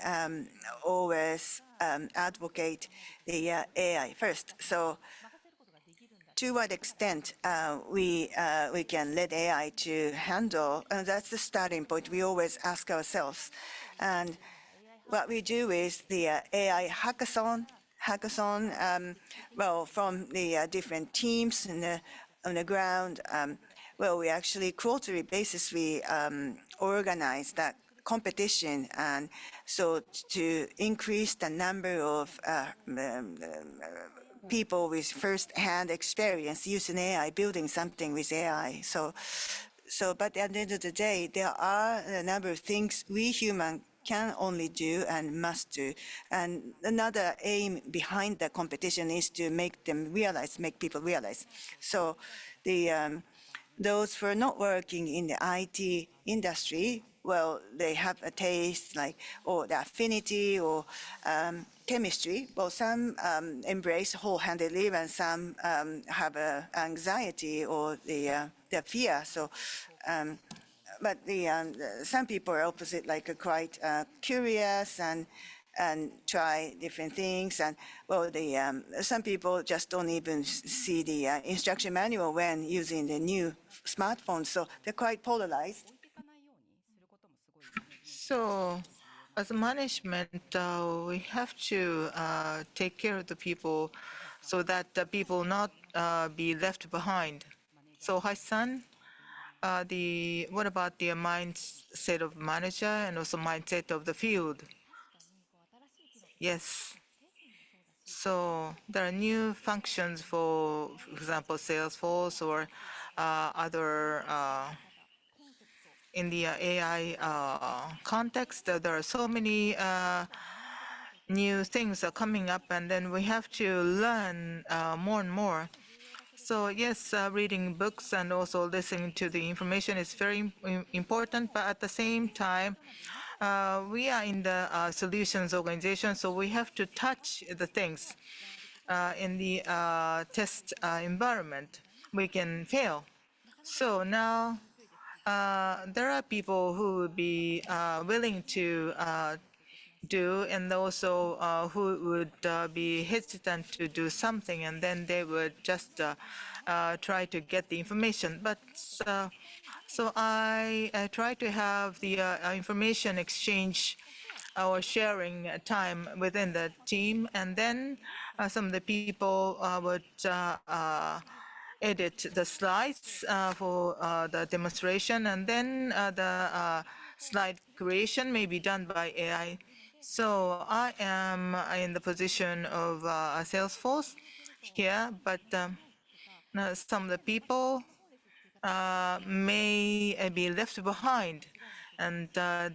always advocate the AI first. So to what extent we can let AI to handle, and that's the starting point we always ask ourselves. And what we do is the AI hackathon, well, from the different teams on the ground. Well, we actually quarterly basis we organize that competition, and so to increase the number of people with first-hand experience using AI, building something with AI. But at the end of the day, there are a number of things we human can only do and must do. And another aim behind the competition is to make people realize. So those who are not working in the IT industry, well, they have a taste or the affinity or chemistry. Well, some embrace wholeheartedly, and some have anxiety or the fear. So, but some people are opposite, quite curious and try different things. And well, some people just don't even see the instruction manual when using the new smartphones. So they're quite polarized. So as a management, we have to take care of the people so that the people not be left behind. So Hai-san, what about the mindset of manager and also mindset of the field? Yes. So there are new functions for example, Salesforce or other in the AI context. There are so many new things are coming up, and then we have to learn more and more. So yes, reading books and also listening to the information is very important, but at the same time, we are in the solutions organization, so we have to touch the things. in the test environment, we can fail. So now there are people who would be willing to do, and also who would be hesitant to do something, and then they would just try to get the information. But so I try to have the information exchange or sharing time within the team, and then some of the people would edit the slides for the demonstration, and then the slide creation may be done by AI. So I am in the position of Salesforce here, but some of the people may be left behind, and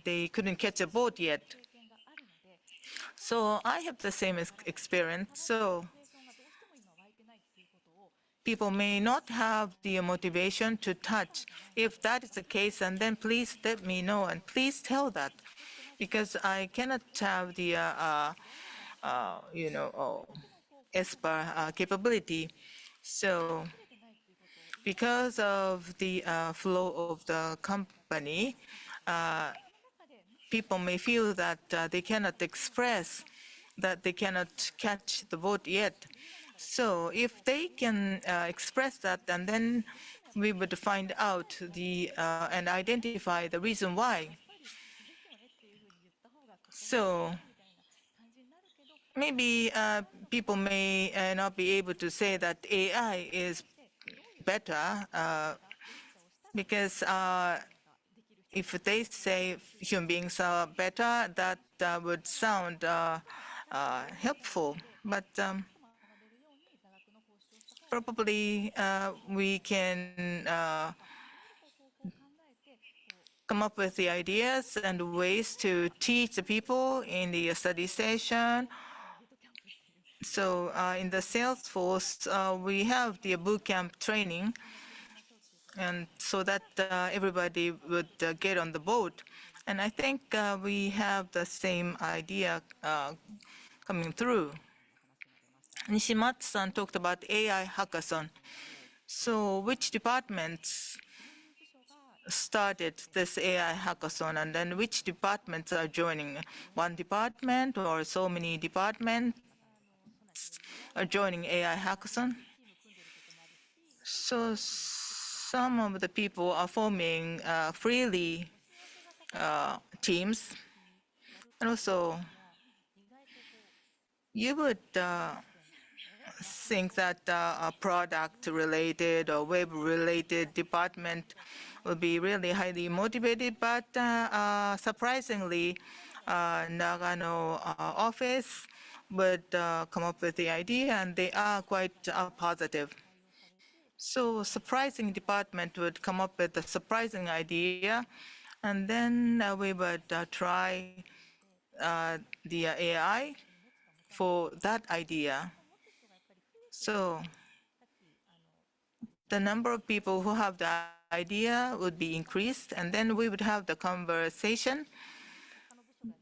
they couldn't catch a boat yet. So I have the same experience. So people may not have the motivation to touch. If that is the case, and then please let me know, and please tell that, because I cannot have the ESPA capability. So because of the flow of the company, people may feel that they cannot express, that they cannot catch the boat yet. So if they can express that, and then we would find out the and identify the reason why. So maybe people may not be able to say that AI is better because if they say human beings are better, that would sound helpful. But probably we can come up with the ideas and ways to teach the people in the study session. So in the Salesforce, we have the bootcamp training, and so that everybody would get on the boat. And I think we have the same idea coming through. Nishimatsu-san talked about AI hackathon. So which departments started this AI hackathon, and then which departments are joining? One department or so many departments are joining AI hackathon? So some of the people are forming freely teams, and also you would think that a product-related or web-related department will be really highly motivated, but surprisingly, Nagano office would come up with the idea, and they are quite positive. So surprising department would come up with a surprising idea, and then we would try the AI for that idea. So the number of people who have the idea would be increased, and then we would have the conversation.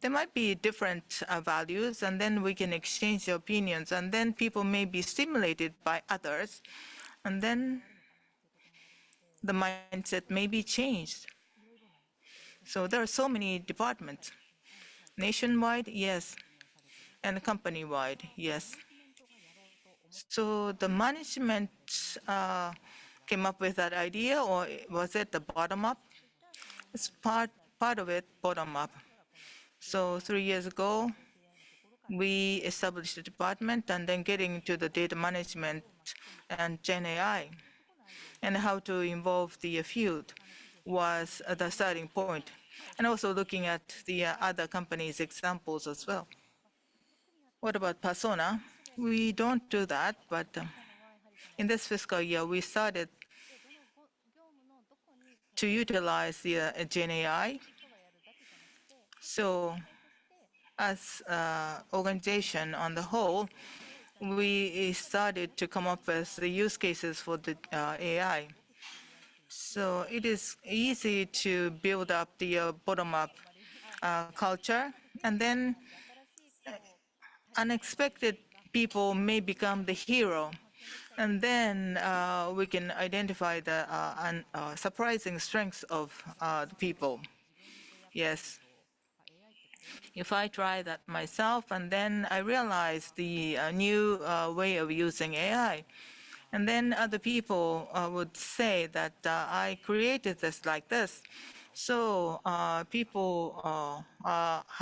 There might be different values, and then we can exchange opinions, and then people may be stimulated by others, and then the mindset may be changed. So there are so many departments. Nationwide, yes, and company-wide, yes. So the management came up with that idea, or was it the bottom-up? It's part of it bottom-up. So 3 years ago, we established a department, and then getting into the data management and Gen AI, and how to involve the field was the starting point. And also looking at the other companies' examples as well. What about persona? We don't do that, but in this fiscal year, we started to utilize the Gen AI. So as organization on the whole, we started to come up with the use cases for the AI. So it is easy to build up the bottom-up culture, and then unexpected people may become the hero. And then we can identify the surprising strengths of the people. Yes. If I try that myself, and then I realize the new way of using AI, and then other people would say that I created this like this. So people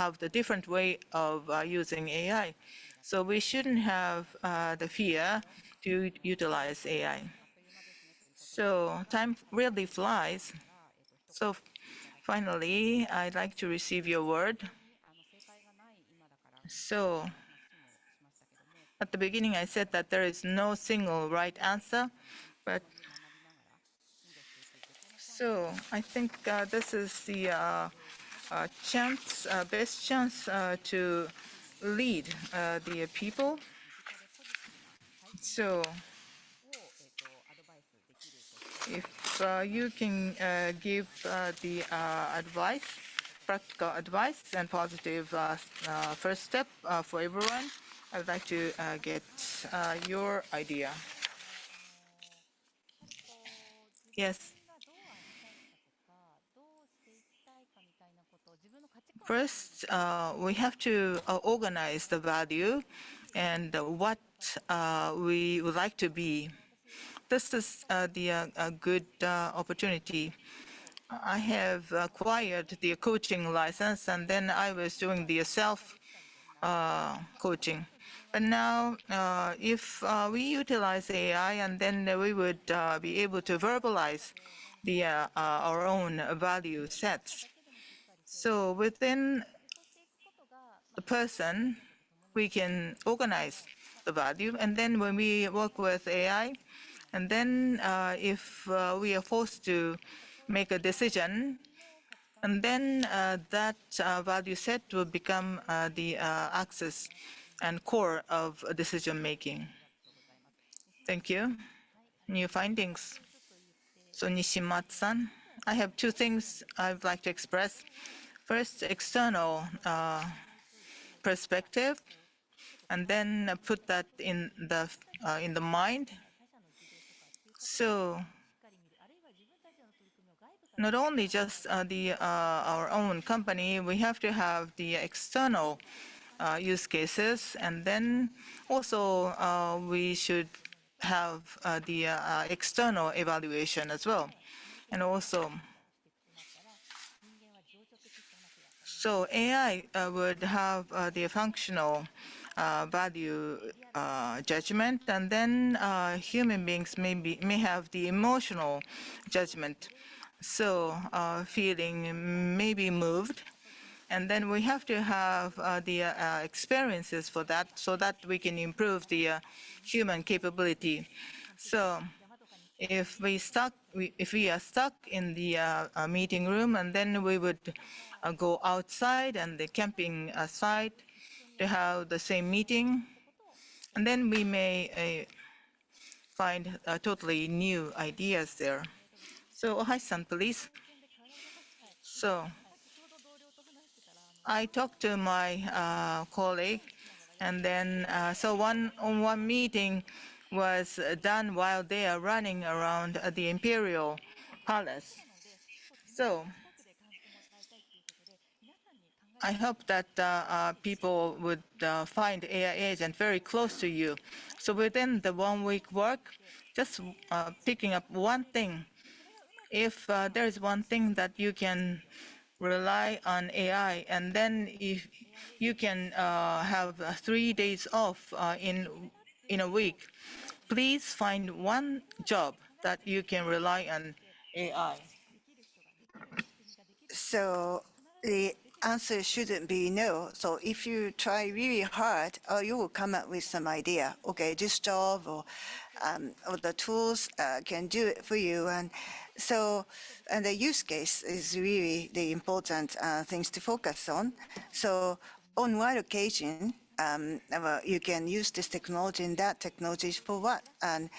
have the different way of using AI. So we shouldn't have the fear to utilize AI. So time really flies. So finally, I'd like to receive your word. So at the beginning, I said that there is no single right answer, but so I think this is the best chance to lead the people. So if you can give the advice, practical advice and positive first step for everyone, I would like to get your idea. Yes. First, we have to organize the value and what we would like to be. This is the good opportunity. I have acquired the coaching license, and then I was doing the self coaching. But now, if we utilize AI, and then we would be able to verbalize the our own value sets. So within the person, we can organize the value, and then when we work with AI, and then if we are forced to make a decision, and then that value set will become the axis and core of decision making. Thank you. New findings. So Nishimatsu-san, I have two things I'd like to express. First, external perspective, and then put that in the mind. So not only just our own company, we have to have the external use cases, and then also we should have the external evaluation as well. And also, so AI would have the functional value judgment, and then human beings may have the emotional judgment. So feeling may be moved, and then we have to have the experiences for that, so that we can improve the human capability. So if we are stuck in the meeting room, and then we would go outside and the camping site to have the same meeting, and then we may find totally new ideas there. So Ohai-san, please. So I talked to my colleague, and then so one-on-one meeting was done while they are running around the Imperial Palace. So I hope that people would find AI agent very close to you. So within the 1 week work, just picking up one thing. If there is one thing that you can rely on AI, and then if you can have 3 days off in a week, please find one job that you can rely on AI. So the answer shouldn't be no. So if you try really hard, you will come up with some idea. Okay, this job or the tools can do it for you. And so, and the use case is really the important things to focus on. So on one occasion, you can use this technology and that technology for what? And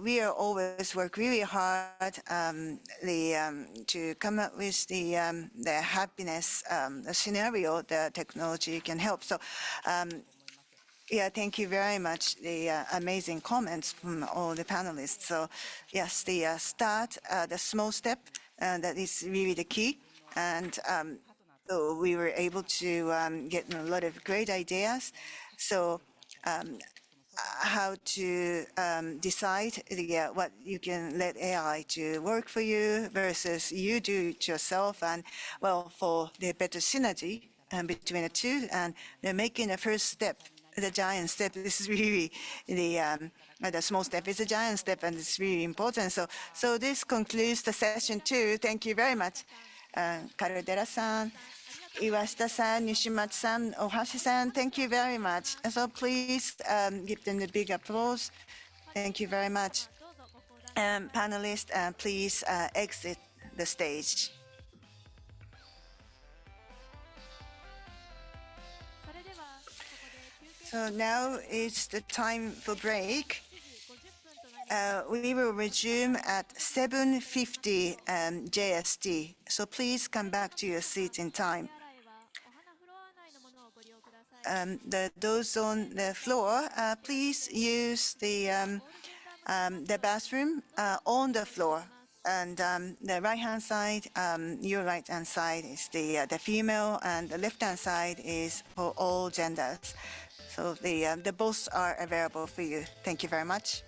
we are always work really hard to come up with the happiness the scenario the technology can help. So Yeah, thank you very much. The amazing comments from all the panelists. So yes, the start, the small step, that is really the key. And so we were able to get a lot of great ideas. So how to decide what you can let AI to work for you versus you do it yourself, and well, for the better synergy between the two, and they're making the first step, the giant step. This is really the small step is a giant step, and it's really important. So this concludes the session too. Thank you very much, Caldera-san, Iwashita-san, Nishimatsu-san, Ohashi-san. Thank you very much. So please give them a big applause. Thank you very much. Panelists, please exit the stage. So now it's the time for break. We will resume at 7:50 JST. So please come back to your seat in time. Those on the floor, please use the bathroom on the floor. And the right-hand side, your right-hand side is the female, and the left-hand side is for all genders. So the both are available for you. Thank you very much.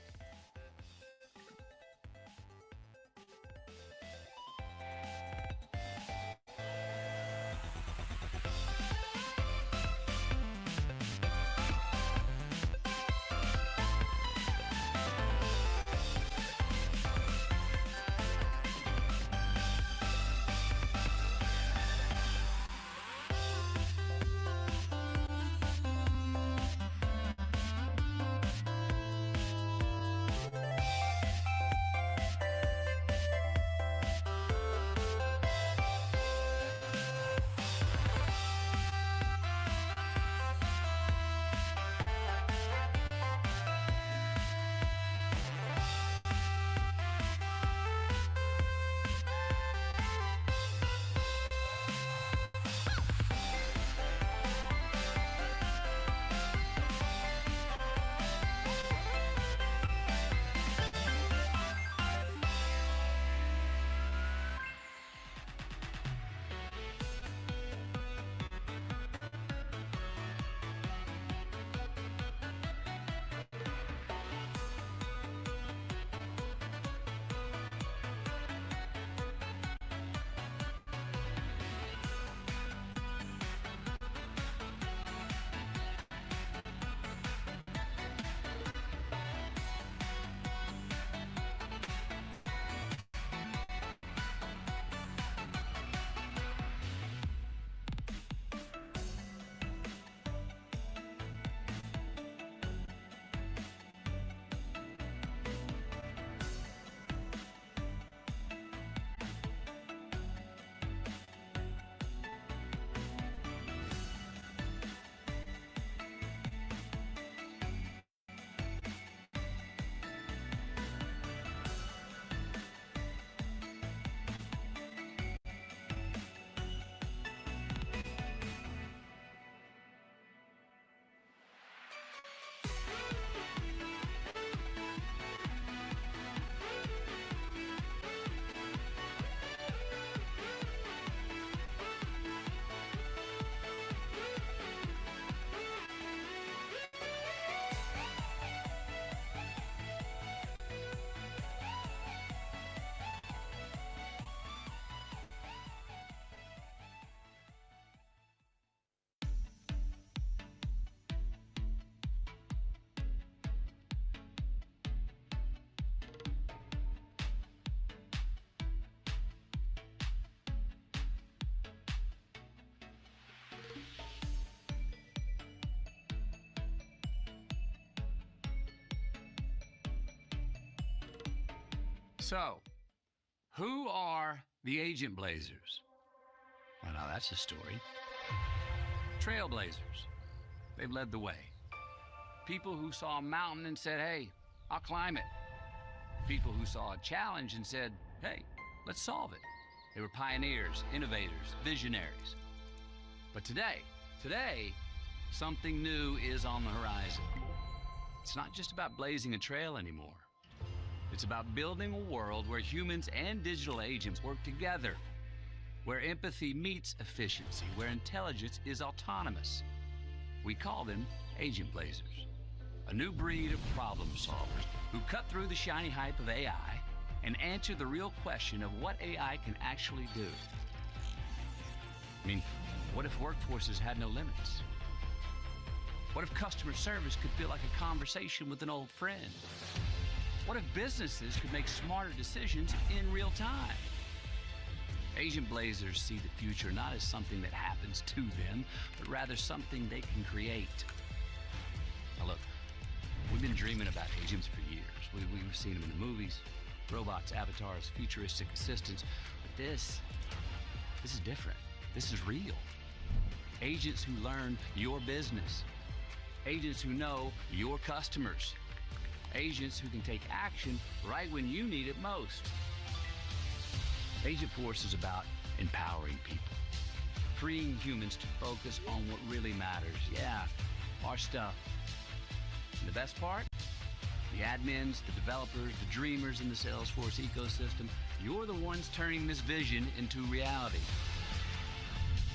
So, who are the agent blazers? Well, now that's a story. Trailblazers. They've led the way. People who saw a mountain and said, hey, I'll climb it. People who saw a challenge and said, hey, let's solve it. They were pioneers, innovators, visionaries. But today, Something new is on the horizon. It's not just about blazing a trail anymore. It's about building a world where humans and digital agents work together, where empathy meets efficiency, where intelligence is autonomous. We call them agent blazers, a new breed of problem solvers who cut through the shiny hype of AI and answer the real question of what AI can actually do. I mean, what if workforces had no limits? What if customer service could feel like a conversation with an old friend? What if businesses could make smarter decisions in real time? Agent blazers see the future not as something that happens to them, but rather something they can create. Now look, we've been dreaming about agents for years. We've seen them in the movies, robots, avatars, futuristic assistants, but this is different. This is real. Agents who learn your business. Agents who know your customers. Agents who can take action right when you need it most. Agent Force is about empowering people, freeing humans to focus on what really matters. Yeah, our stuff. And the best part? The admins, the developers, the dreamers in the Salesforce ecosystem, you're the ones turning this vision into reality.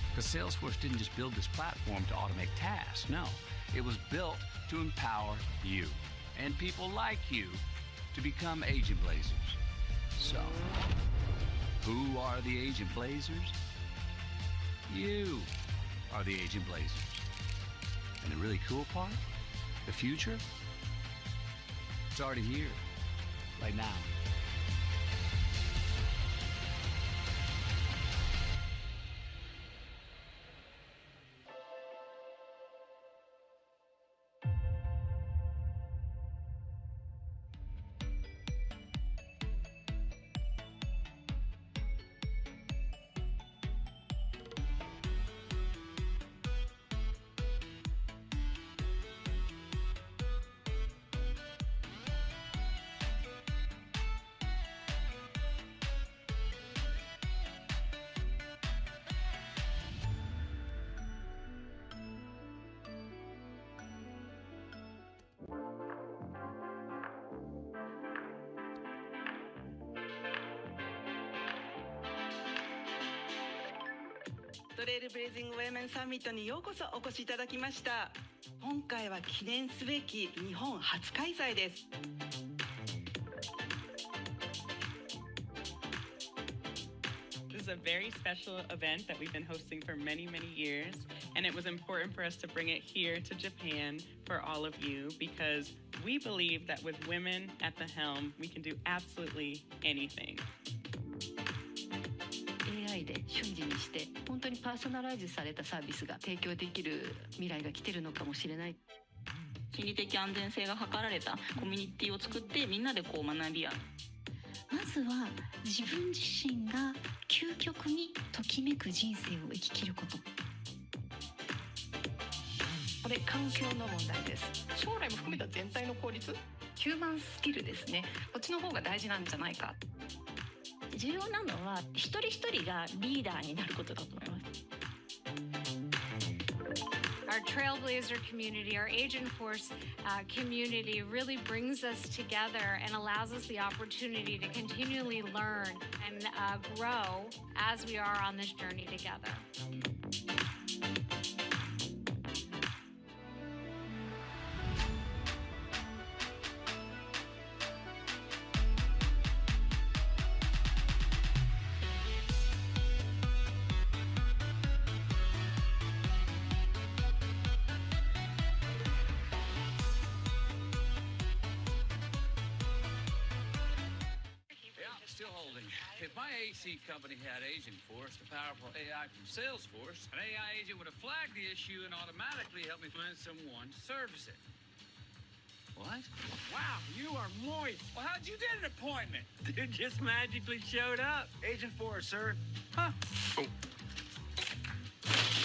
Because Salesforce didn't just build this platform to automate tasks. No, it was built to empower you and people like you to become agent blazers. So, who are the agent blazers? You are the agent blazers. And the really cool part, the future, it's already here, right now. Trailblazing Women サミットにようこそお越しいただきました。今回は記念すべき日本初開催です。This is a very special event that we've been hosting for many, many years, and it was important for us to bring it here to Japan for all of you because we believe that with women at the helm, we can do absolutely anything. AI で瞬時にして本当にパーソナライズされたサービスが提供できる未来が来てるのかもしれない。心理的安全性が図られたコミュニティを作ってみんなでこう学び合う。まずは自分自身が究極にときめく人生を生き切ること。これ環境の問題です。将来も含めた全体の効率、ヒューマンスキルですね。こっちの方が大事なんじゃないか。重要なのは一人一人がリーダーになることだと思います。Our Trailblazer community, our Agent Force community really brings us together and allows us the opportunity to continually learn and grow as we are on this journey together. Still holding. If my AC company had Agent Force, the powerful AI from Salesforce, an AI agent would have flagged the issue and automatically helped me find someone to service it. What? Wow, you are moist. Well, how'd you get an appointment? Dude just magically showed up. Agent Force, sir. Huh? Oh.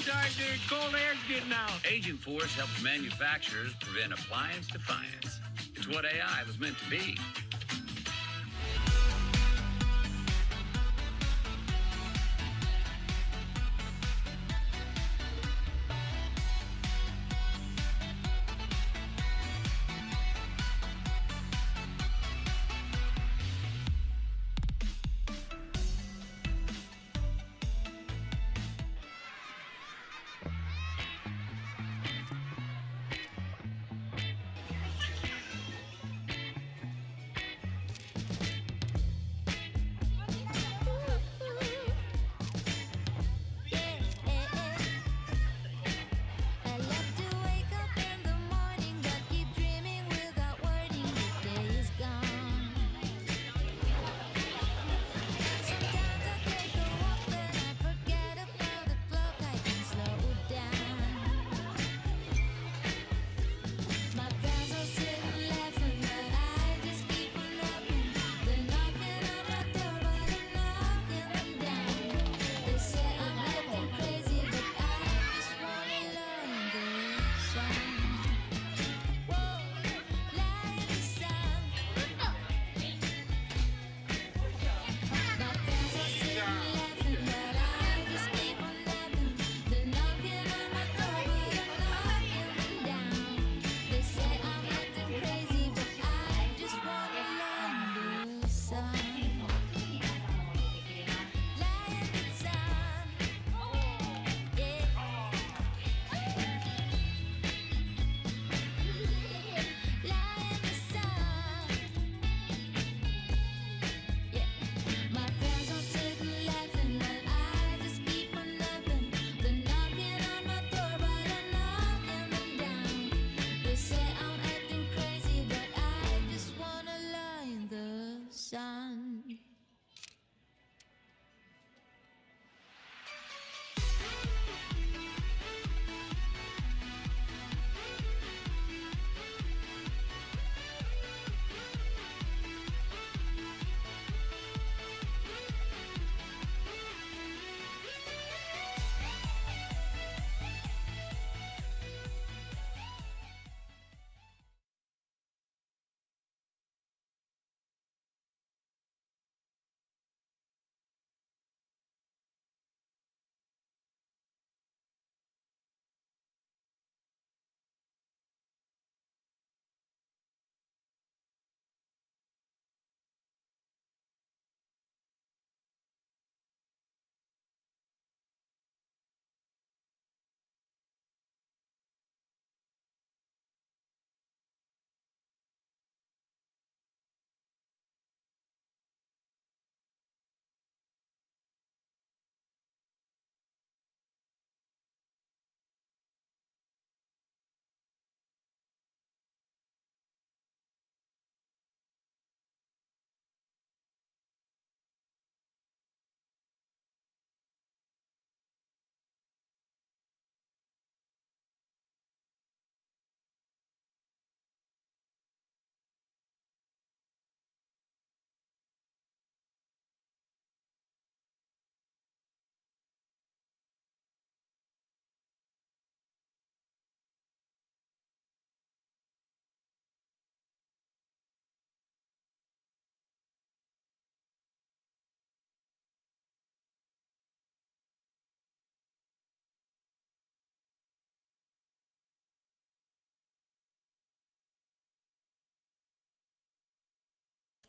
Sorry, dude. Cold air's getting out. Agent Force helps manufacturers prevent appliance defiance. It's what AI was meant to be.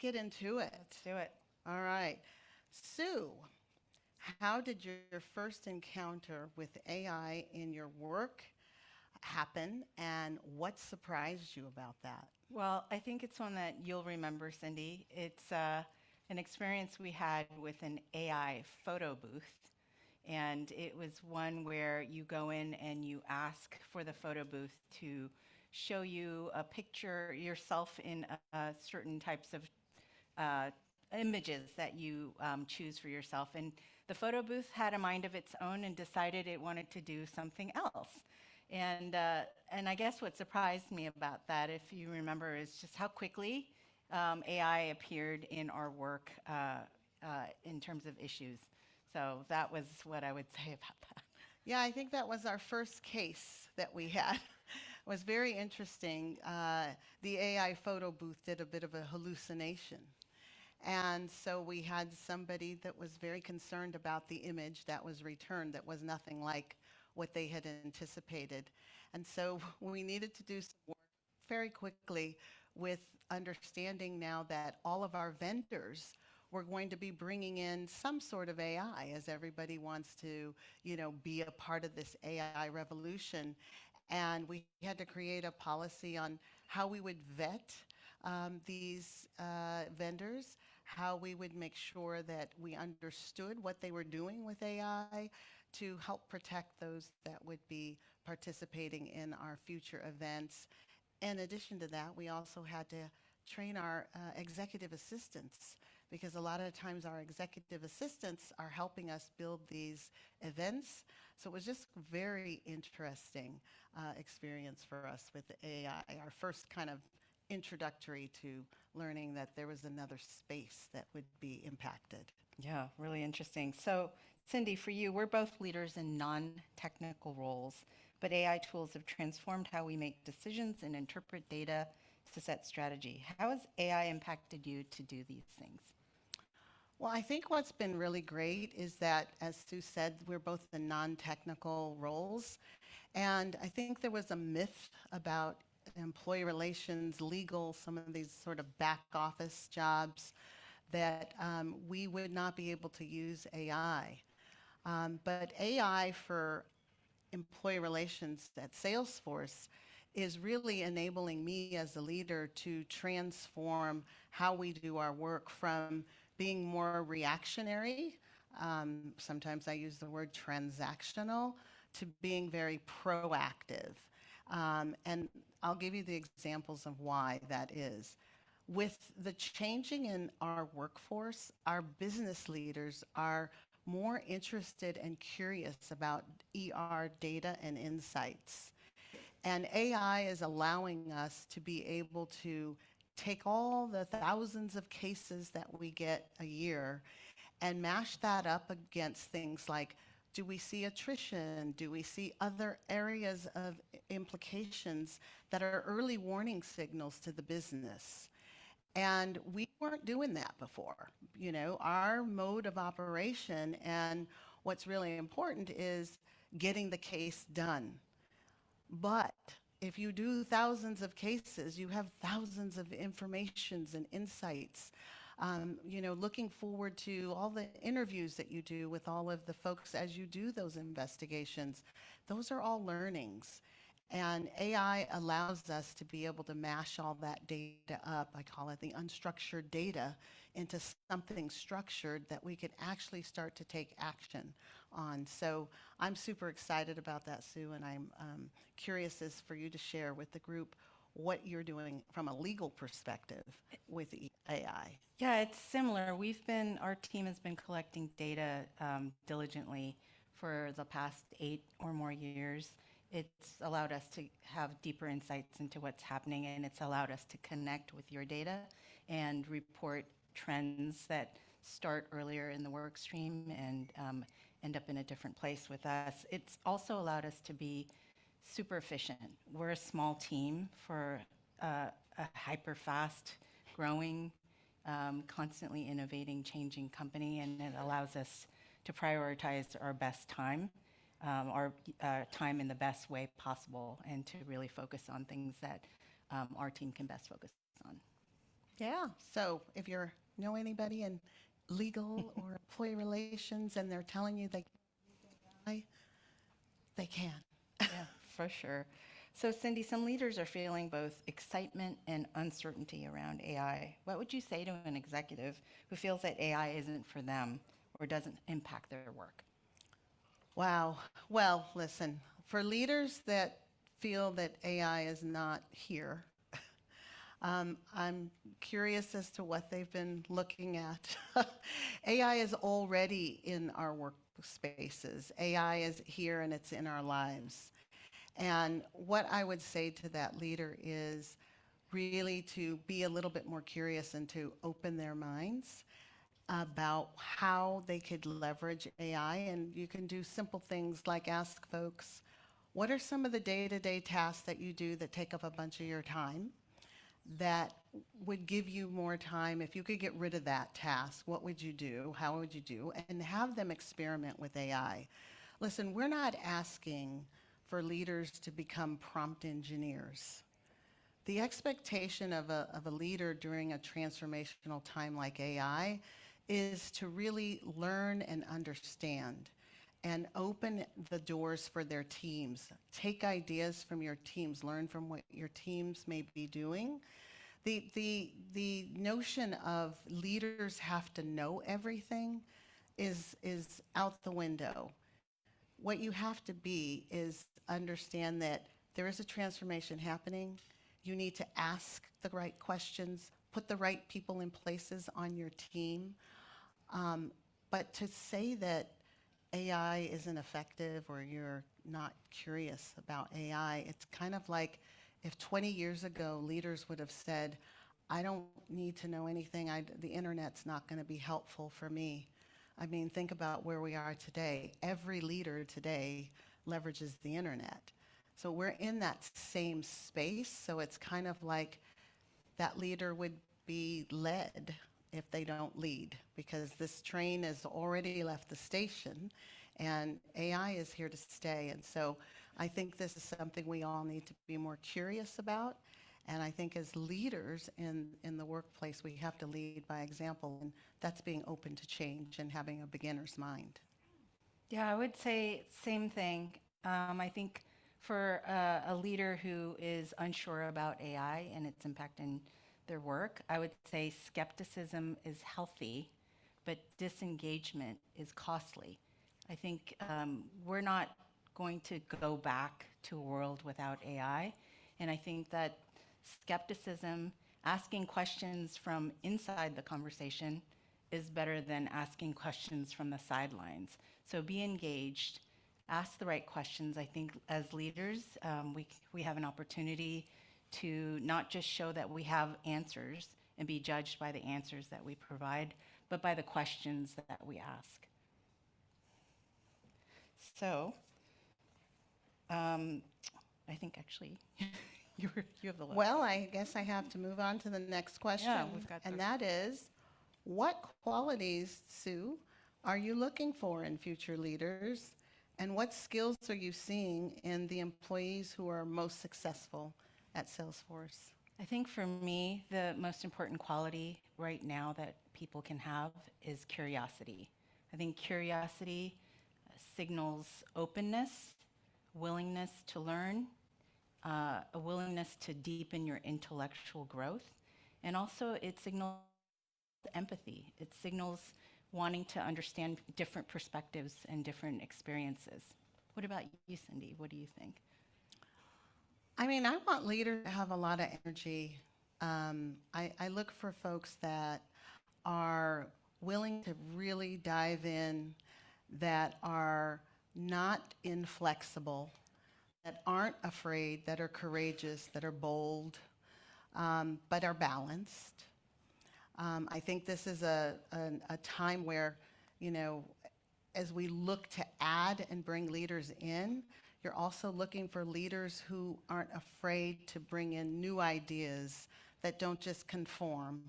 get into it. Let's do it. All right. Sue, how did your first encounter with AI in your work happen, and what surprised you about that? Well, I think it's one that you'll remember, Cindy. It's an experience we had with an AI photo booth. And it was one where you go in and you ask for the photo booth to show you a picture yourself in certain types of images that you choose for yourself. And the photo booth had a mind of its own and decided it wanted to do something else. And I guess what surprised me about that, if you remember, is just how quickly AI appeared in our work in terms of issues. So that was what I would say about that. Yeah, I think that was our first case that we had. It was very interesting. The AI photo booth did a bit of a hallucination. And so we had somebody that was very concerned about the image that was returned that was nothing like what they had anticipated. And so we needed to do some work very quickly with understanding now that all of our vendors were going to be bringing in some sort of AI, as everybody wants to, be a part of this AI revolution. And we had to create a policy on how we would vet these vendors, how we would make sure that we understood what they were doing with AI to help protect those that would be participating in our future events. In addition to that, we also had to train our executive assistants, because a lot of times our executive assistants are helping us build these events. So it was just a very interesting experience for us with the AI, our first kind of introductory to learning that there was another space that would be impacted. Yeah, really interesting. So Cindy, for you, we're both leaders in non-technical roles, but AI tools have transformed how we make decisions and interpret data to set strategy. How has AI impacted you to do these things? Well, I think what's been really great is that, as Sue said, we're both in non-technical roles. And I think there was a myth about employee relations, legal, some of these sort of back office jobs, that we would not be able to use AI. But AI for employee relations at Salesforce is really enabling me as a leader to transform how we do our work from being more reactionary, sometimes I use the word transactional, to being very proactive. And I'll give you the examples of why that is. With the changing in our workforce, our business leaders are more interested and curious about ER data and insights. And AI is allowing us to be able to take all the thousands of cases that we get a year and mash that up against things like, do we see attrition? Do we see other areas of implications that are early warning signals to the business? And we weren't doing that before. Our mode of operation, and what's really important is getting the case done. But if you do thousands of cases, you have thousands of informations and insights. Looking forward to all the interviews that you do with all of the folks as you do those investigations. Those are all learnings. And AI allows us to be able to mash all that data up, I call it the unstructured data, into something structured that we could actually start to take action on. So I'm super excited about that, Sue, and I'm curious as for you to share with the group what you're doing from a legal perspective with AI. Yeah, it's similar. Our team has been collecting data diligently for the past 8 or more years. It's allowed us to have deeper insights into what's happening, and it's allowed us to connect with your data and report trends that start earlier in the work stream and end up in a different place with us. It's also allowed us to be super efficient. We're a small team for a hyper-fast growing, constantly innovating, changing company, and it allows us to prioritize our best time. Our time in the best way possible, and to really focus on things that our team can best focus on. Yeah. So if you know anybody in legal or employee relations and they're telling you they can. Yeah, for sure. So Cindy, some leaders are feeling both excitement and uncertainty around AI. What would you say to an executive who feels that AI isn't for them or doesn't impact their work? Wow. Well, listen, for leaders that feel that AI is not here, I'm curious as to what they've been looking at. AI is already in our workspaces. AI is here and it's in our lives. And what I would say to that leader is really to be a little bit more curious and to open their minds about how they could leverage AI. And you can do simple things like ask folks, what are some of the day-to-day tasks that you do that take up a bunch of your time that would give you more time? If you could get rid of that task, what would you do? How would you do? And have them experiment with AI. Listen, we're not asking for leaders to become prompt engineers. The expectation of a leader during a transformational time like AI is to really learn and understand and open the doors for their teams. Take ideas from your teams, learn from what your teams may be doing. The notion of leaders have to know everything is out the window. What you have to be is understand that there is a transformation happening. You need to ask the right questions, put the right people in places on your team. But to say that AI isn't effective or you're not curious about AI, it's kind of like if 20 years ago leaders would have said, I don't need to know anything, the internet's not going to be helpful for me. I mean, think about where we are today. Every leader today leverages the internet. So we're in that same space, so it's kind of like that leader would be led if they don't lead, because this train has already left the station and AI is here to stay. And so I think this is something we all need to be more curious about. And I think as leaders in the workplace, we have to lead by example, and that's being open to change and having a beginner's mind. Yeah, I would say same thing. I think for a leader who is unsure about AI and its impact in their work, I would say skepticism is healthy, but disengagement is costly. I think we're not going to go back to a world without AI, and I think that skepticism, asking questions from inside the conversation, is better than asking questions from the sidelines. So be engaged, ask the right questions. I think as leaders, we have an opportunity to not just show that we have answers and be judged by the answers that we provide, but by the questions that we ask. So, I think actually you have the last. Well, I guess I have to move on to the next question. Yeah, we've got and that is, what qualities, Sue, are you looking for in future leaders? And what skills are you seeing in the employees who are most successful at Salesforce? I think for me, the most important quality right now that people can have is curiosity. I think curiosity signals openness, willingness to learn, a willingness to deepen your intellectual growth, and also it signals empathy. It signals wanting to understand different perspectives and different experiences. What about you, Cindy? What do you think? I mean, I want leaders to have a lot of energy. I look for folks that are willing to really dive in, that are not inflexible, that aren't afraid, that are courageous, that are bold, but are balanced. I think this is a time where, you know, as we look to add and bring leaders in, you're also looking for leaders who aren't afraid to bring in new ideas that don't just conform.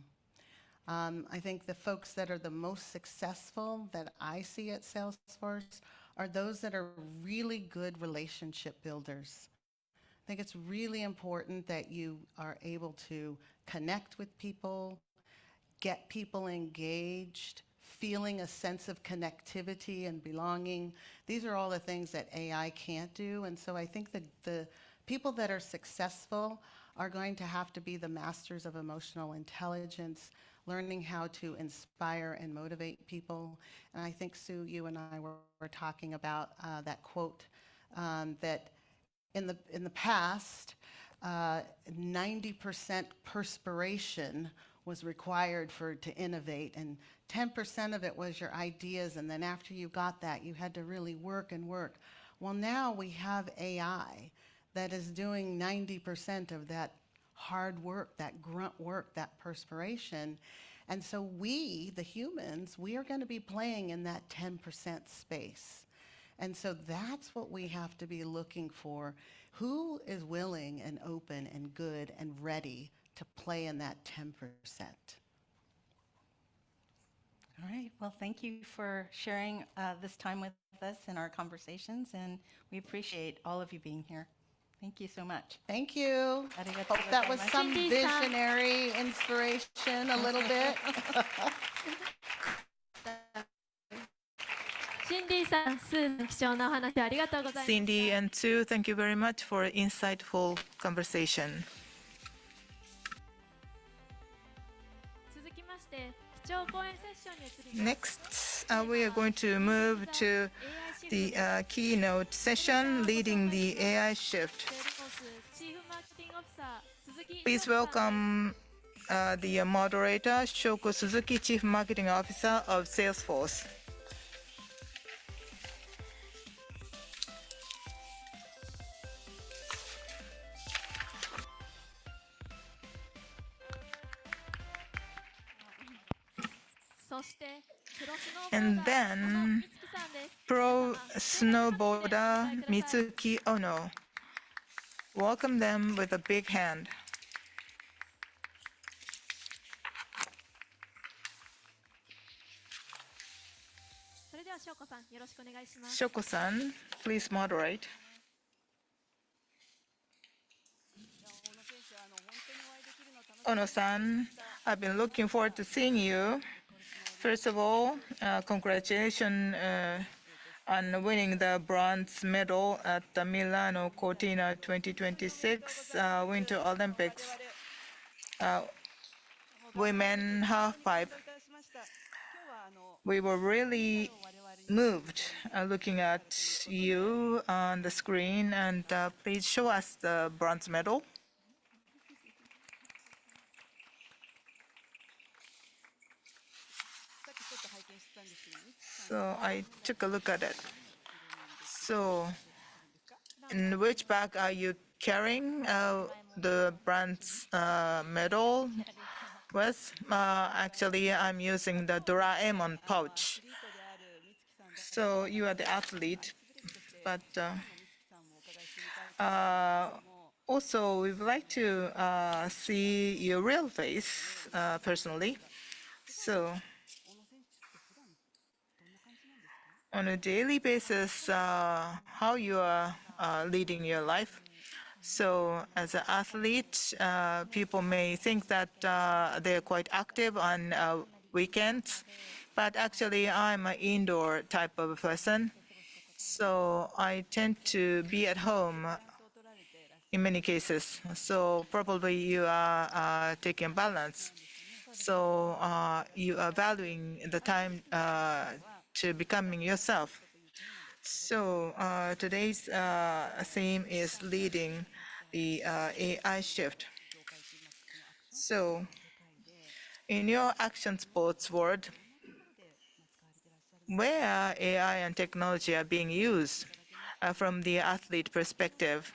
I think the folks that are the most successful that I see at Salesforce are those that are really good relationship builders. I think it's really important that you are able to connect with people, get people engaged, feeling a sense of connectivity and belonging. These are all the things that AI can't do. And so I think that the people that are successful are going to have to be the masters of emotional intelligence, learning how to inspire and motivate people. And I think, Sue, you and I were talking about that quote that in the past, 90% perspiration was required to innovate, and 10% of it was your ideas, and then after you got that, you had to really work and work. Well, now we have AI that is doing 90% of that hard work, that grunt work, that perspiration. And so we, the humans, we are going to be playing in that 10% space. And so that's what we have to be looking for. Who is willing and open and good and ready to play in that 10%? All right. Well, thank you for sharing this time with us in our conversations, and we appreciate all of you being here. Thank you so much. Thank you. Hope that was some visionary inspiration a little bit. Cindy and Sue, thank you very much for insightful conversation. Next, we are going to move to the keynote session, Leading the AI Shift. Please welcome the moderator, Shoko Suzuki, Chief Marketing Officer of Salesforce. And then pro snowboarder Mitsuki Ono. Welcome them with a big hand. Shoko-san, please moderate. Ono-san, I've been looking forward to seeing you. First of all, congratulations on winning the bronze medal at the Milano Cortina 2026 Winter Olympics women halfpipe. We were really moved looking at you on the screen, and please show us the bronze medal. So I took a look at it. So in which bag are you carrying the bronze medal with? Actually, I'm using the Doraemon pouch. So you are the athlete, but also we would like to see your real face personally. So on a daily basis, how you are leading your life. So as an athlete, people may think that they're quite active on weekends, but actually I'm an indoor type of person. So I tend to be at home in many cases. So probably you are taking balance. So you are valuing the time to becoming yourself. So today's theme is leading the AI shift. So in your action sports world, where AI and technology are being used from the athlete perspective.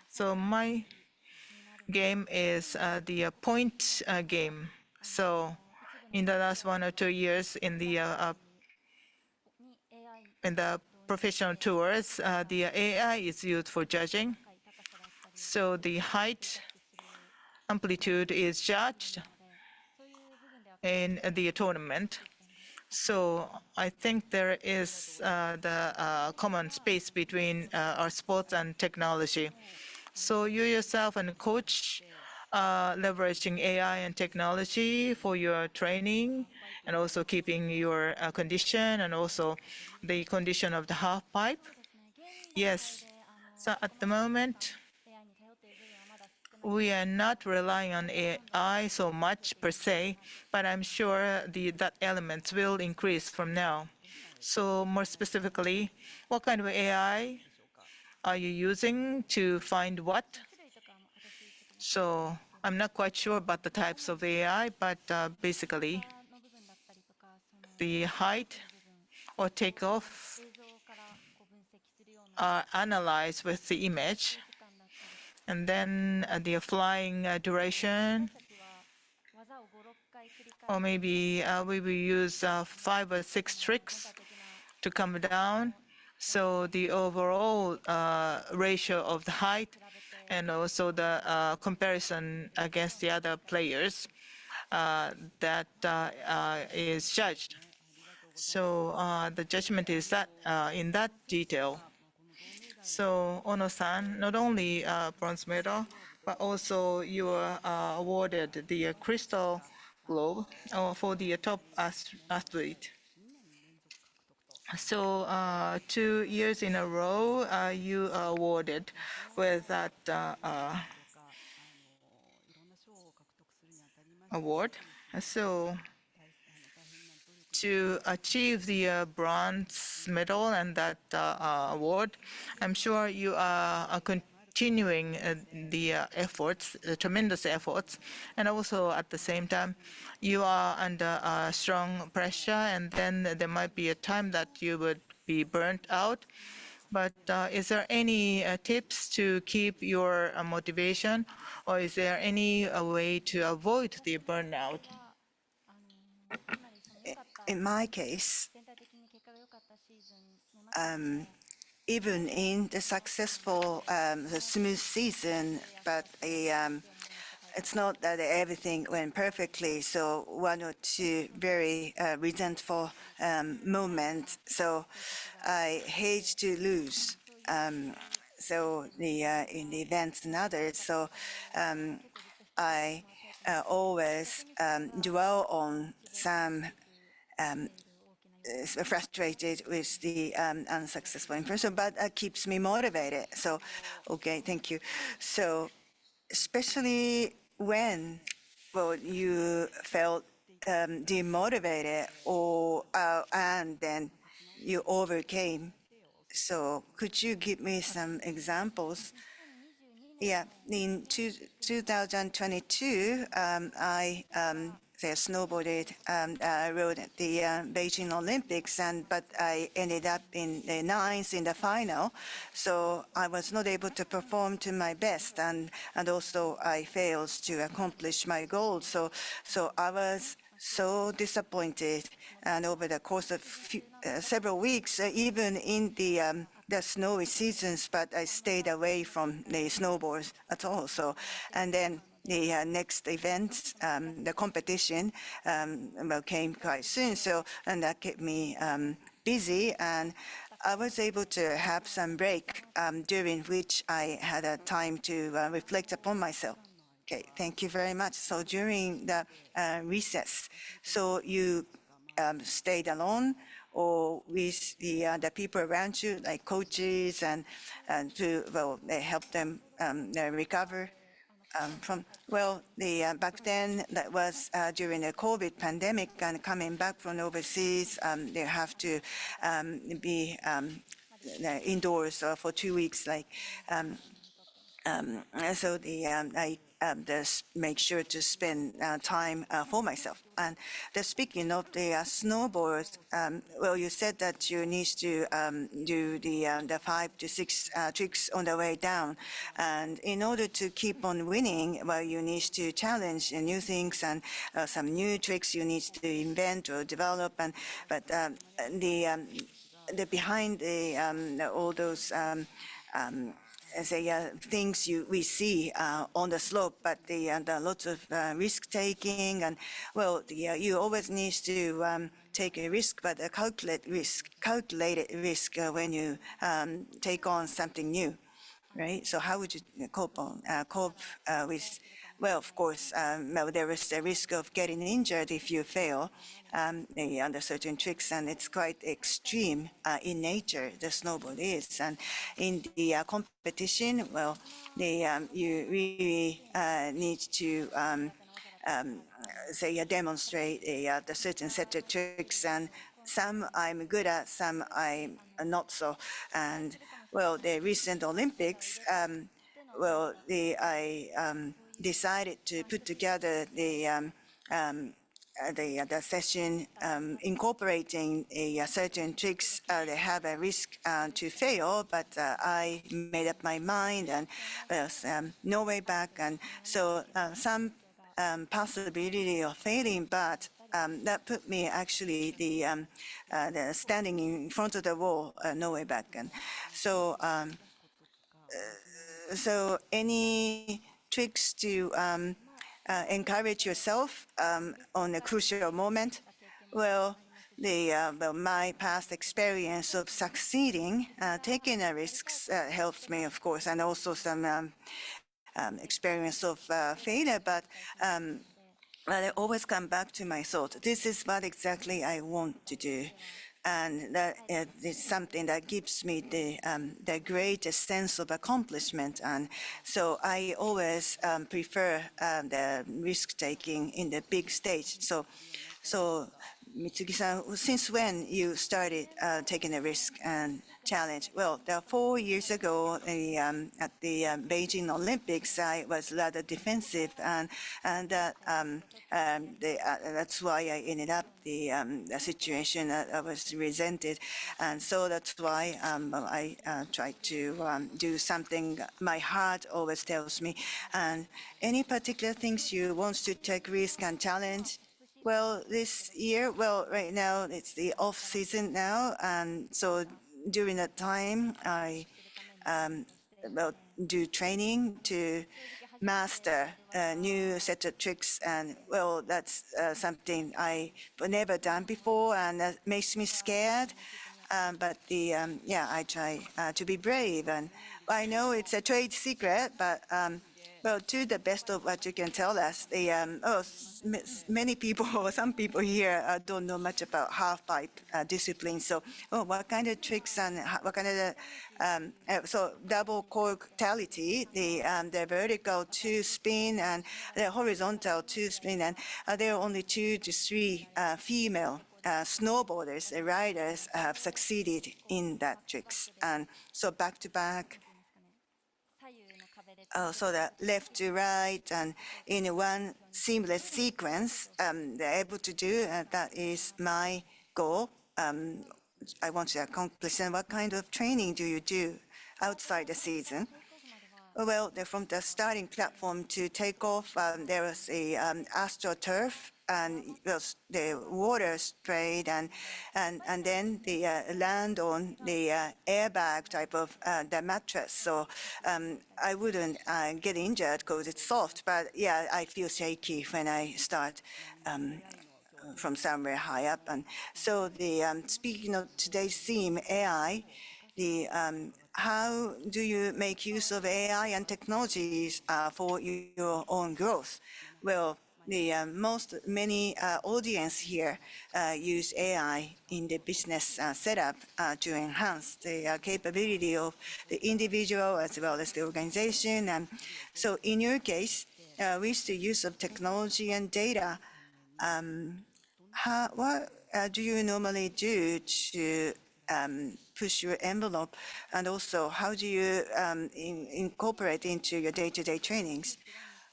So my game is the point game. So in the last 1 or 2 years in the professional tours, the AI is used for judging. So the height amplitude is judged in the tournament. So I think there is the common space between our sports and technology. So you yourself and coach leveraging AI and technology for your training and also keeping your condition and also the condition of the half pipe? Yes. So at the moment, we are not relying on AI so much per se, but I'm sure that elements will increase from now. So more specifically, what kind of AI are you using to find what? So I'm not quite sure about the types of AI, but basically the height or takeoff are analyzed with the image, and then the flying duration, or maybe we will use 5 or 6 tricks to come down. So the overall ratio of the height and also the comparison against the other players that is judged. So the judgment is that in that detail. So Ono-san, not only bronze medal, but also you were awarded the Crystal Globe for the top athlete. So 2 years in a row, you are awarded with that award. So to achieve the bronze medal and that award, I'm sure you are continuing the efforts, tremendous efforts, and also at the same time, you are under strong pressure, and then there might be a time that you would be burnt out. But is there any tips to keep your motivation, or is there any way to avoid the burnout? In my case, even in the successful, the smooth season, but it's not that everything went perfectly. So 1 or 2 very resentful moments. So I hate to lose. So in the events and others. So I always dwell on some frustrated with the unsuccessful impression, but that keeps me motivated. So, okay, thank you. So, especially when, well, you felt demotivated or and then you overcame. So, could you give me some examples? Yeah, in 2022, I snowboarded, rode at the Beijing Olympics, but I ended up in the 9th in the final. So I was not able to perform to my best, and also I failed to accomplish my goals. So I was so disappointed, and over the course of several weeks, even in the snowy seasons, but I stayed away from the snowboards at all. So, and then the next event, the competition, came quite soon. So, and that kept me busy, and I was able to have some break during which I had a time to reflect upon myself. Okay, thank you very much. So during the recess, so you stayed alone or with the people around you, like coaches, and to they help them recover from back then that was during the COVID pandemic, and coming back from overseas, they have to be indoors for 2 weeks, like. So I just make sure to spend time for myself. And speaking of the snowboard, well, you said that you need to do the 5 to 6 tricks on the way down, and in order to keep on winning, well, you need to challenge new things and some new tricks you need to invent or develop. And but the behind all those. Things we see on the slope, but the lots of risk taking, and well, you always need to take a risk, but a calculated risk when you take on something new. right? So how would you cope with? Well, of course, well, there is a risk of getting injured if you fail under certain tricks, and it's quite extreme in nature. The snowboard is, and in the competition, well, you really need to say demonstrate the certain set of tricks, and some I'm good at, some I'm not so. And well, the recent Olympics, well, I decided to put together the session incorporating certain tricks that have a risk to fail, but I made up my mind, and there's no way back. And so some possibility of failing, but that put me actually the standing in front of the wall, no way back. And so so any tricks to encourage yourself on a crucial moment? Well, well, my past experience of succeeding, taking a risks helps me, of course, and also some experience of failure. But I always come back to my thought. This is what exactly I want to do. And that is something that gives me the greatest sense of accomplishment. And so I always prefer the risk-taking in the big stage. So Mitsugi-san, since when you started taking a risk and challenge? Well, 4 years ago at the Beijing Olympics, I was rather defensive, and that's why I ended up the situation that I was resented, and so that's why I tried to do something my heart always tells me. And any particular things you want to take risk and challenge? Well, this year, well, right now it's the off season now, and so during that time, I well, do training to master a new set of tricks, and well, that's something I've never done before, and that makes me scared. But yeah, I try to be brave, and I know it's a trade secret, but well, to the best of what you can tell us, many people or some people here don't know much about half-pipe discipline. So, what kind of tricks and what kind of so double cork-tality, the vertical two spin and the horizontal two spin, and there are only 2 to 3 female snowboarders, riders have succeeded in that tricks, and so back to back. So that left to right and in one seamless sequence, they're able to do. That is my goal. I want to accomplish. And what kind of training do you do outside the season? Well, from the starting platform to take off, there was a AstroTurf, and the water sprayed, and then the land on the airbag type of the mattress. So I wouldn't get injured because it's soft, but yeah, I feel shaky when I start from somewhere high up. And so speaking of today's theme, AI, how do you make use of AI and technologies for your own growth? Well, many audience here use AI in the business setup to enhance the capability of the individual as well as the organization. And so in your case, with the use of technology and data, what do you normally do to push your envelope, and also how do you incorporate into your day-to-day trainings?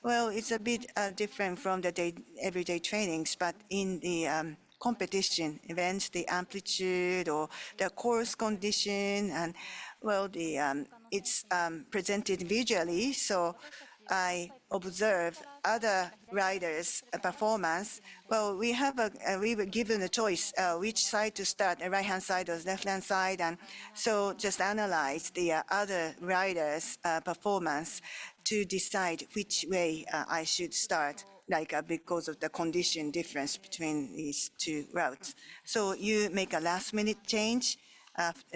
Well, it's a bit different from the everyday trainings, but in the competition events, the amplitude or the course condition, and well, it's presented visually, so I observe other riders' performance. Well, we were given a choice which side to start, the right-hand side or left-hand side, and so just analyze the other riders' performance to decide which way I should start, like because of the condition difference between these 2 routes. So you make a last-minute change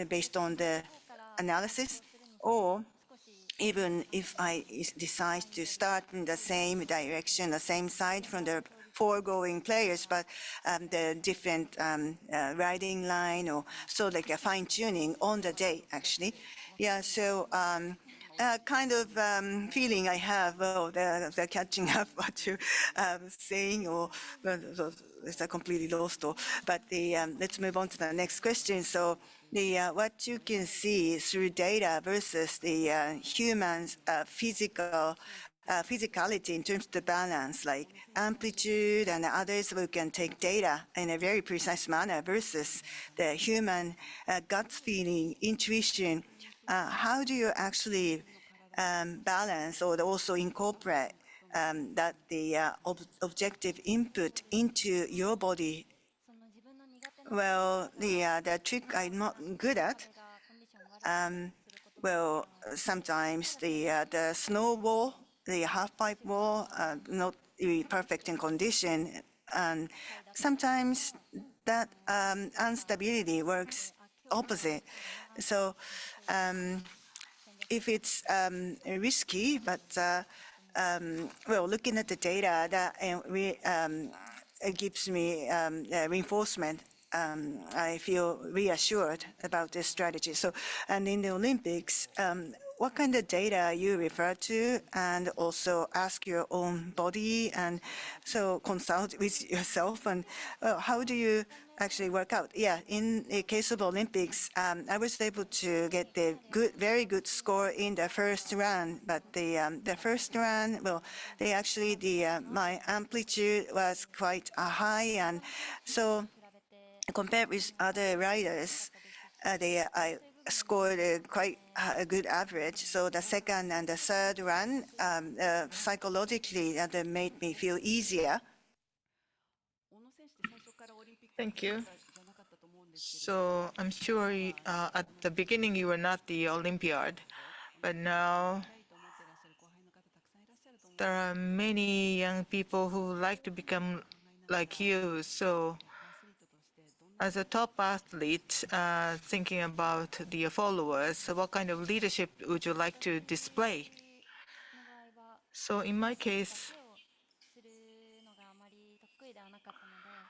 based on the analysis, or even if I decide to start in the same direction, the same side from the foregoing players, but the different riding line or so like a fine tuning on the day actually. Yeah, so kind of feeling I have, well, they're catching up what you're saying, or it's a completely lost. But let's move on to the next question. So the what you can see through data versus the humans' physicality in terms of the balance, like amplitude and others, we can take data in a very precise manner versus the human gut feeling, intuition. How do you actually balance or also incorporate that the objective input into your body? Well, the trick I'm not good at. Well, sometimes the snow wall, the half pipe wall, not really perfect in condition, and sometimes that instability works opposite. So if it's risky, but well, looking at the data, that it gives me reinforcement. I feel reassured about this strategy. So, and in the Olympics, what kind of data you refer to, and also ask your own body, and so consult with yourself, and how do you actually work out? Yeah, in the case of Olympics, I was able to get the very good score in the first run, but the first run, well, they actually my amplitude was quite high, and so compared with other riders, I scored quite a good average. So the second and the third run, psychologically, that made me feel easier. Thank you. So I'm sure at the beginning you were not the Olympiad, but now there are many young people who like to become like you. So as a top athlete, thinking about the followers, what kind of leadership would you like to display? So in my case,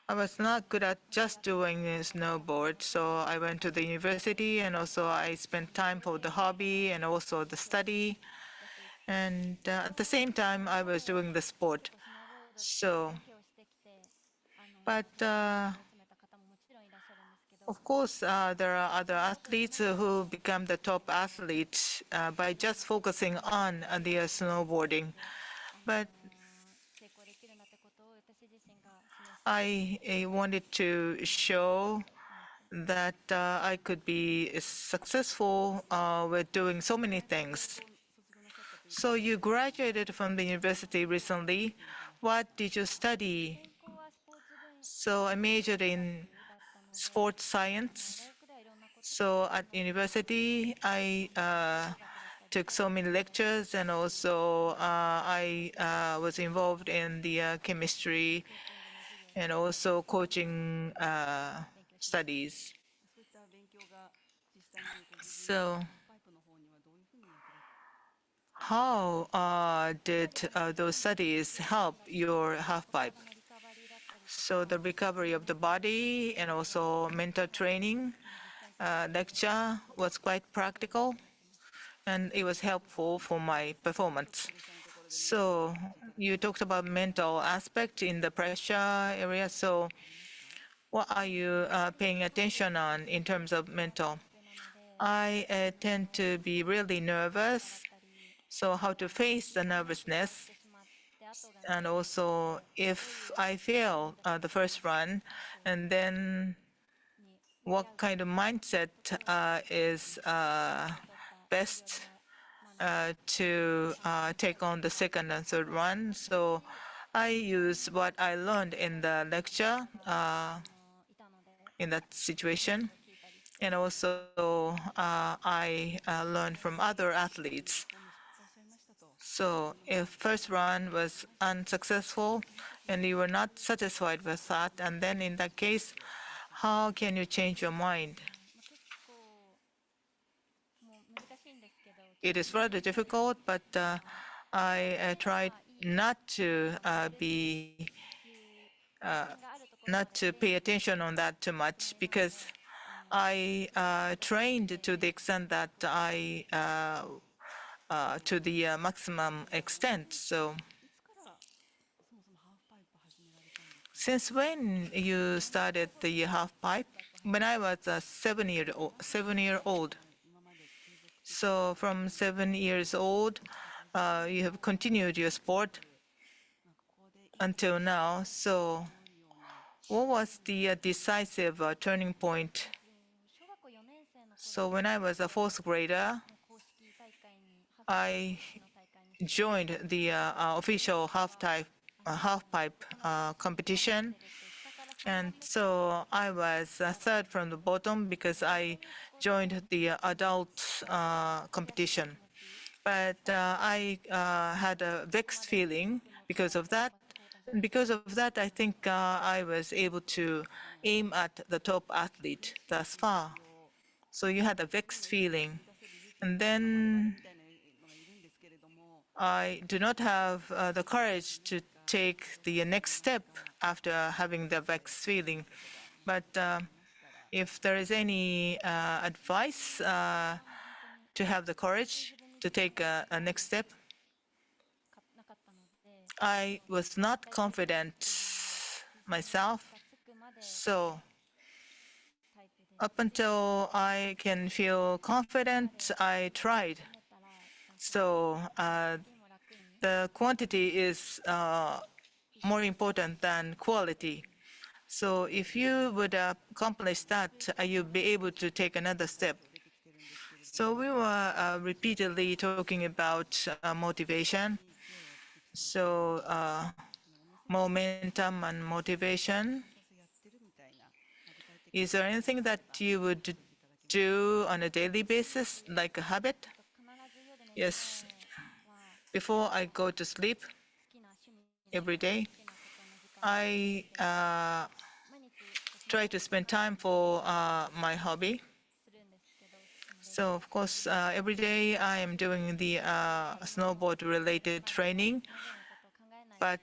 I was not good at just doing snowboard, so I went to the university, and also I spent time for the hobby and also the study. And at the same time, I was doing the sport. So, but of course, there are other athletes who become the top athletes by just focusing on their snowboarding. But I wanted to show that I could be successful with doing so many things. So you graduated from the university recently. What did you study? So I majored in sports science. So at university, I took so many lectures, and also I was involved in the chemistry and also coaching studies. So how did those studies help your halfpipe? So the recovery of the body and also mental training lecture was quite practical, and it was helpful for my performance. So you talked about mental aspect in the pressure area. So what are you paying attention on in terms of mental? I tend to be really nervous. So how to face the nervousness, and also if I fail the first run, and then what kind of mindset is best to take on the second and third run. So I use what I learned in the lecture in that situation. And also I learned from other athletes. So if first run was unsuccessful and you were not satisfied with that, and then in that case, how can you change your mind? it is rather difficult, but I tried not to not to pay attention on that too much because I trained to the extent that I to the maximum extent. So since when you started the half pipe? When I was 7-year-old. So from 7 years old, you have continued your sport until now. So what was the decisive turning point? So when I was a fourth grader, I joined the official half pipe competition. And so I was third from the bottom because I joined the adult competition. But I had a vexed feeling because of that. And because of that, I think I was able to aim at the top athlete thus far. So you had a vexed feeling. And then I do not have the courage to take the next step after having the vexed feeling. But if there is any advice to have the courage to take a next step, I was not confident myself. So up until I can feel confident, I tried. So the quantity is more important than quality. So if you would accomplish that, you'll be able to take another step. So we were repeatedly talking about motivation. So momentum and motivation. Is there anything that you would do on a daily basis, like a habit? Yes. Before I go to sleep every day, I try to spend time for my hobby. So of course, every day I am doing the snowboard-related training. But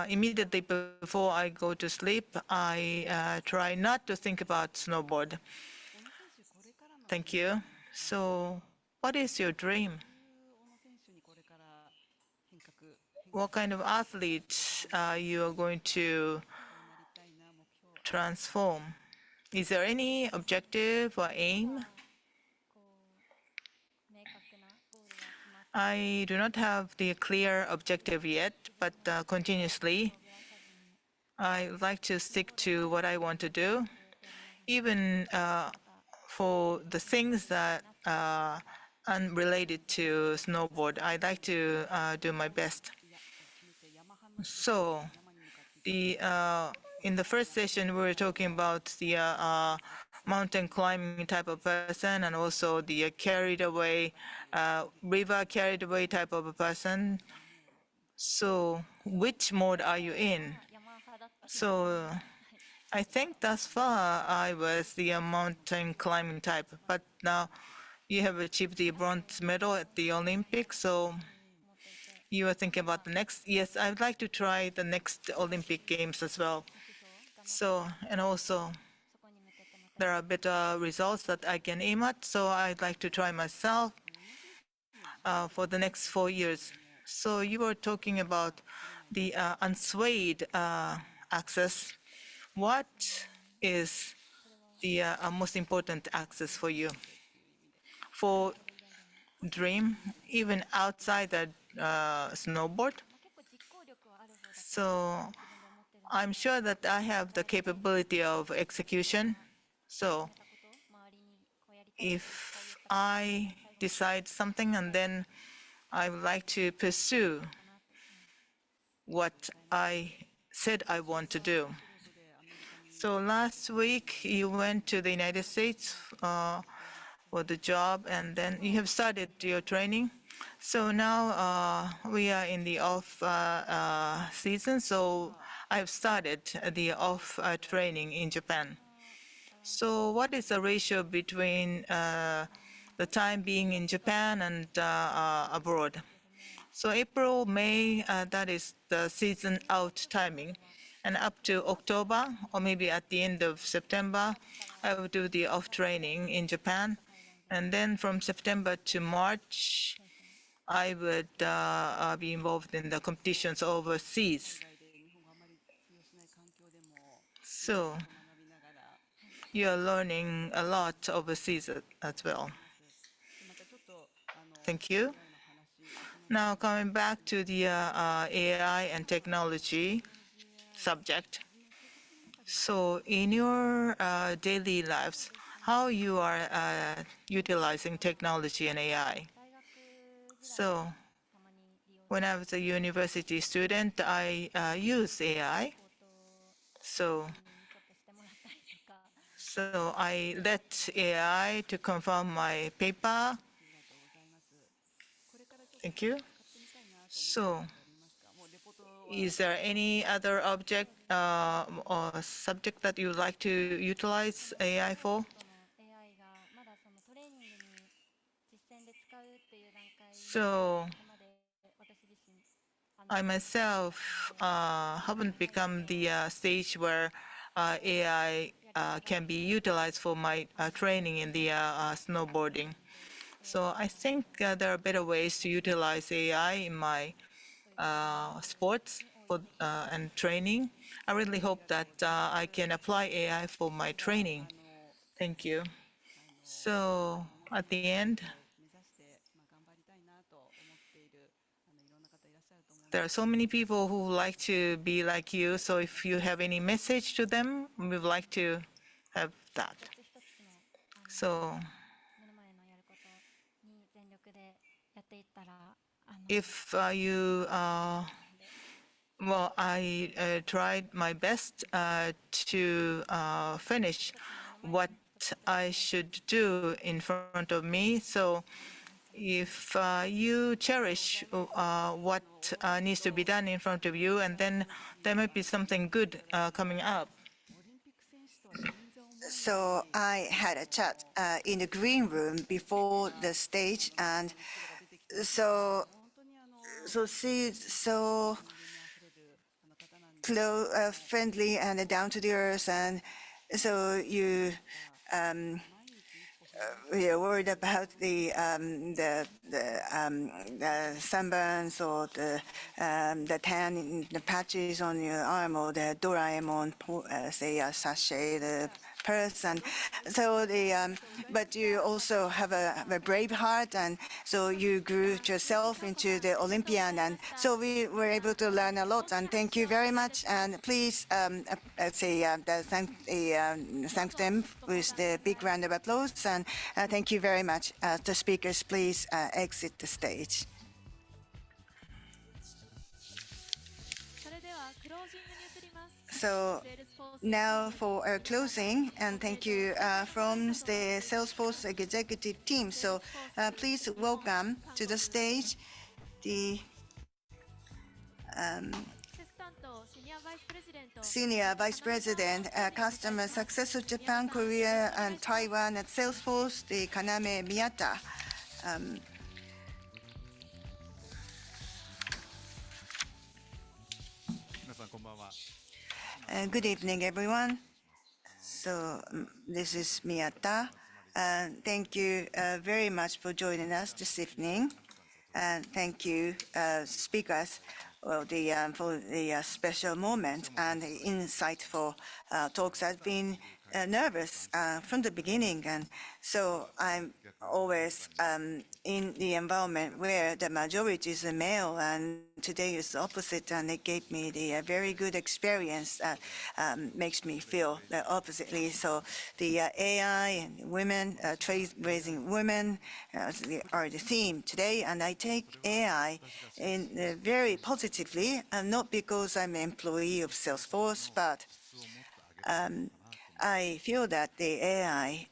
immediately before I go to sleep, I try not to think about snowboard. Thank you. So what is your dream? What kind of athlete you are going to transform? Is there any objective or aim? I do not have the clear objective yet, but continuously, I would like to stick to what I want to do, even for the things that are unrelated to snowboard. I'd like to do my best. So in the first session, we were talking about the mountain climbing type of person and also the carried away, river carried away type of a person. So which mode are you in? So I think thus far I was the mountain climbing type, but now you have achieved the bronze medal at the Olympics, so you are thinking about the next. Yes, I would like to try the next Olympic Games as well. So, and also there are better results that I can aim at, so I'd like to try myself for the next 4 years. So you were talking about the unswayed axis. What is the most important axis for you? For dream, even outside the snowboard? So I'm sure that I have the capability of execution. So if I decide something and then I would like to pursue what I said I want to do. So last week you went to the United States for the job, and then you have started your training. So now we are in the off season, so I've started the off training in Japan. So what is the ratio between the time being in Japan and abroad. So April, May, that is the season out timing. And up to October, or maybe at the end of September, I will do the off training in Japan. And then from September to March, I would be involved in the competitions overseas. So you are learning a lot overseas as well. Thank you. Now coming back to the AI and technology subject. So in your daily lives, how you are utilizing technology and AI? So when I was a university student, I used AI. So I let AI to confirm my paper. Thank you. So is there any other object or subject that you would like to utilize AI for? So I myself haven't become the stage where AI can be utilized for my training in the snowboarding. So I think there are better ways to utilize AI in my sports and training. I really hope that I can apply AI for my training. Thank you. So at the end, there are so many people who like to be like you. So if you have any message to them, we would like to have that. So if you, well, I tried my best to finish what I should do in front of me. So if you cherish what needs to be done in front of you, and then there might be something good coming up. So I had a chat in the green room before the stage, and so she's so friendly and down to the earth, and so you're worried about the sunburns or the tan, the patches on your arm, or the Doraemon, say a sachet, the person. So but you also have a brave heart, and so you grew yourself into the Olympian, and so we were able to learn a lot. And thank you very much. And please thank them with the big round of applause. And thank you very much. The speakers, please exit the stage. So now for our closing, and thank you from the Salesforce executive team. So please welcome to the stage the Senior Vice President, Customer Success of Japan, Korea, and Taiwan at Salesforce, the Kaname Miyata. Good evening, everyone. So this is Miyata. Thank you very much for joining us this evening. And thank you, speakers, for the special moment and the insightful talks. I've been nervous from the beginning, and so I'm always in the environment where the majority is male, and today is the opposite, and it gave me the very good experience that makes me feel the oppositely. So the AI and women, trailblazing women are the theme today, and I take AI in very positively, and not because I'm an employee of Salesforce, but I feel that the AI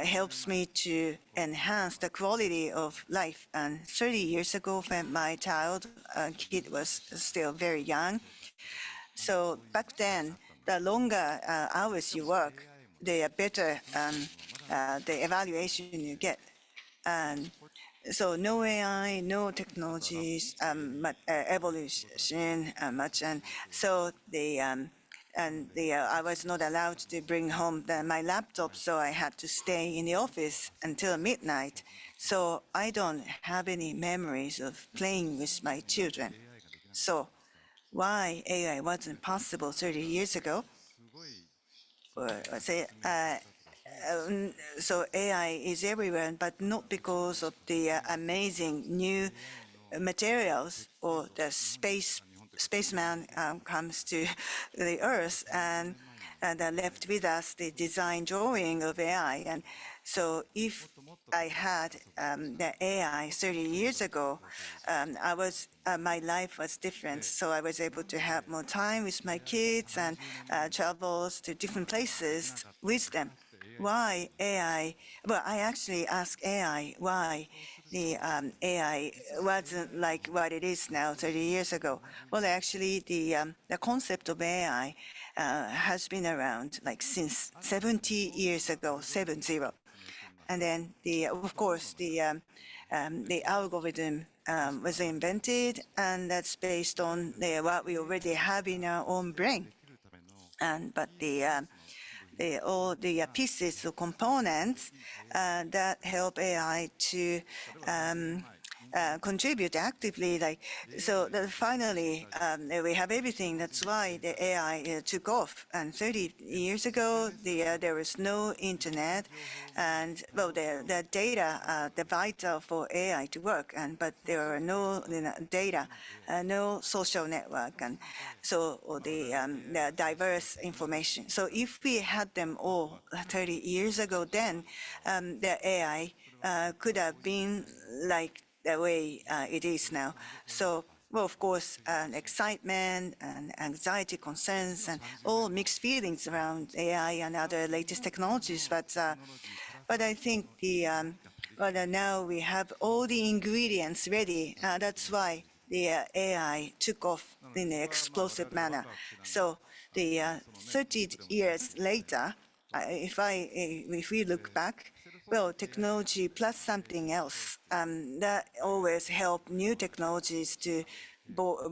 helps me to enhance the quality of life. And 30 years ago, when my kid was still very young, so back then, the longer hours you work, the better the evaluation you get. And so no AI, no technologies, evolution much, and so I was not allowed to bring home my laptop, so I had to stay in the office until midnight. So I don't have any memories of playing with my children. So why AI wasn't possible 30 years ago? Or say, so AI is everywhere, but not because of the amazing new materials or the spaceman comes to the Earth and left with us the design drawing of AI. And so if I had the AI 30 years ago, my life was different. So I was able to have more time with my kids and travels to different places with them. Why AI? Well, I actually asked AI why the AI wasn't like what it is now 30 years ago. Well, actually, the concept of AI has been around like since 70 years ago, 70. And then of course, the algorithm was invented, and that's based on what we already have in our own brain. But all the pieces or components that help AI to contribute actively. So that finally we have everything. That's why the AI took off. And 30 years ago, there was no internet, and well, the data, the vital for AI to work. But there are no data, no social network, and so the diverse information. So if we had them all 30 years ago, then the AI could have been like the way it is now. So, well, of course, excitement and anxiety, concerns, and all mixed feelings around AI and other latest technologies. But I think now we have all the ingredients ready. That's why the AI took off in an explosive manner. So the 30 years later, if we look back, well, technology plus something else, that always help new technologies to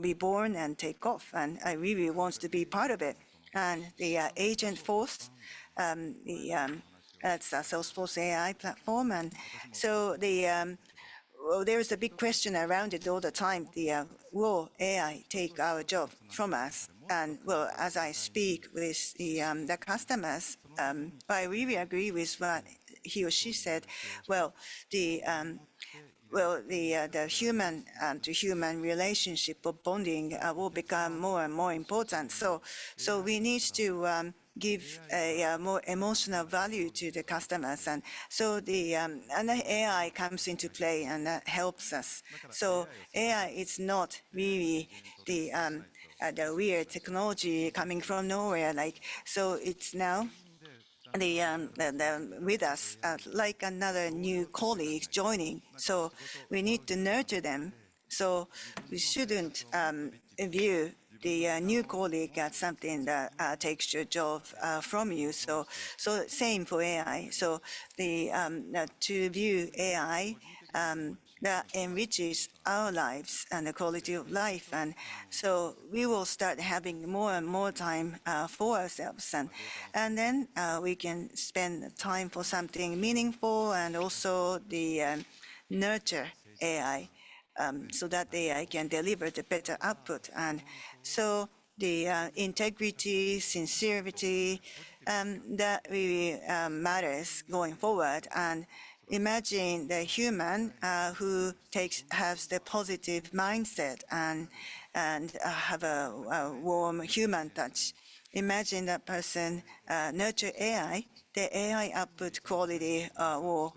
be born and take off. And I really want to be part of it. And the Agent Force, that's a Salesforce AI platform. And so well, there's a big question around it all the time. Will AI take our job from us? And well, as I speak with the customers, I really agree with what he or she said. Well, the human to human relationship of bonding will become more and more important. So we need to give a more emotional value to the customers, and so the AI comes into play, and that helps us. So AI is not really the weird technology coming from nowhere. So it's now with us, like another new colleague joining. So we need to nurture them. So we shouldn't view the new colleague as something that takes your job from you. So same for AI. So to view AI that enriches our lives and the quality of life. And so we will start having more and more time for ourselves. And then we can spend time for something meaningful, and also the nurture AI so that the AI can deliver the better output. And so the integrity, sincerity, that really matters going forward. And imagine the human who has the positive mindset and have a warm human touch. Imagine that person nurture AI. The AI output quality will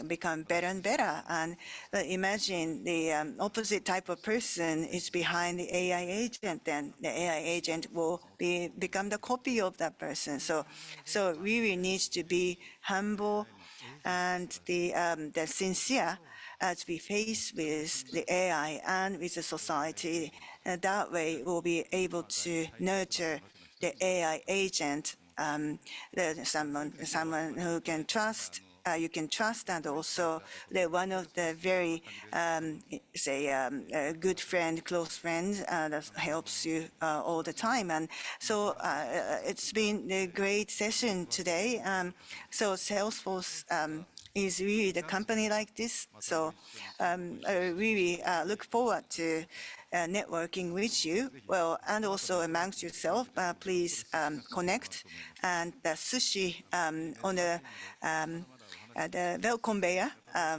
become better and better. And imagine the opposite type of person is behind the AI agent, then the AI agent will become the copy of that person. So it really needs to be humble and the sincere as we face with the AI and with the society. That way we'll be able to nurture the AI agent, someone who can trust you can trust, and also they're one of the very, a good friend, close friend that helps you all the time. And so it's been a great session today. So Salesforce is really the company like this. So I really look forward to networking with you. Well, and also amongst yourself, please connect. And the sushi on the bell conveyor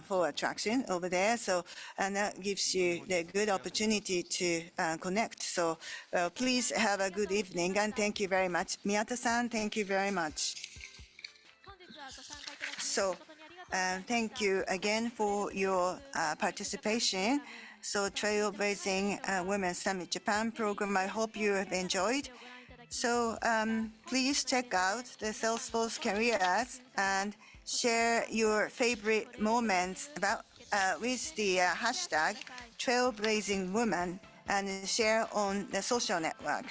for attraction over there. So, and that gives you the good opportunity to connect. So please have a good evening, and thank you very much. Miyata-san, thank you very much. So thank you again for your participation. So Trailblazing Women Summit Japan program, I hope you have enjoyed. So please check out the Salesforce career ads and share your favorite moments about with the hashtag Trailblazing Women and share on the social network.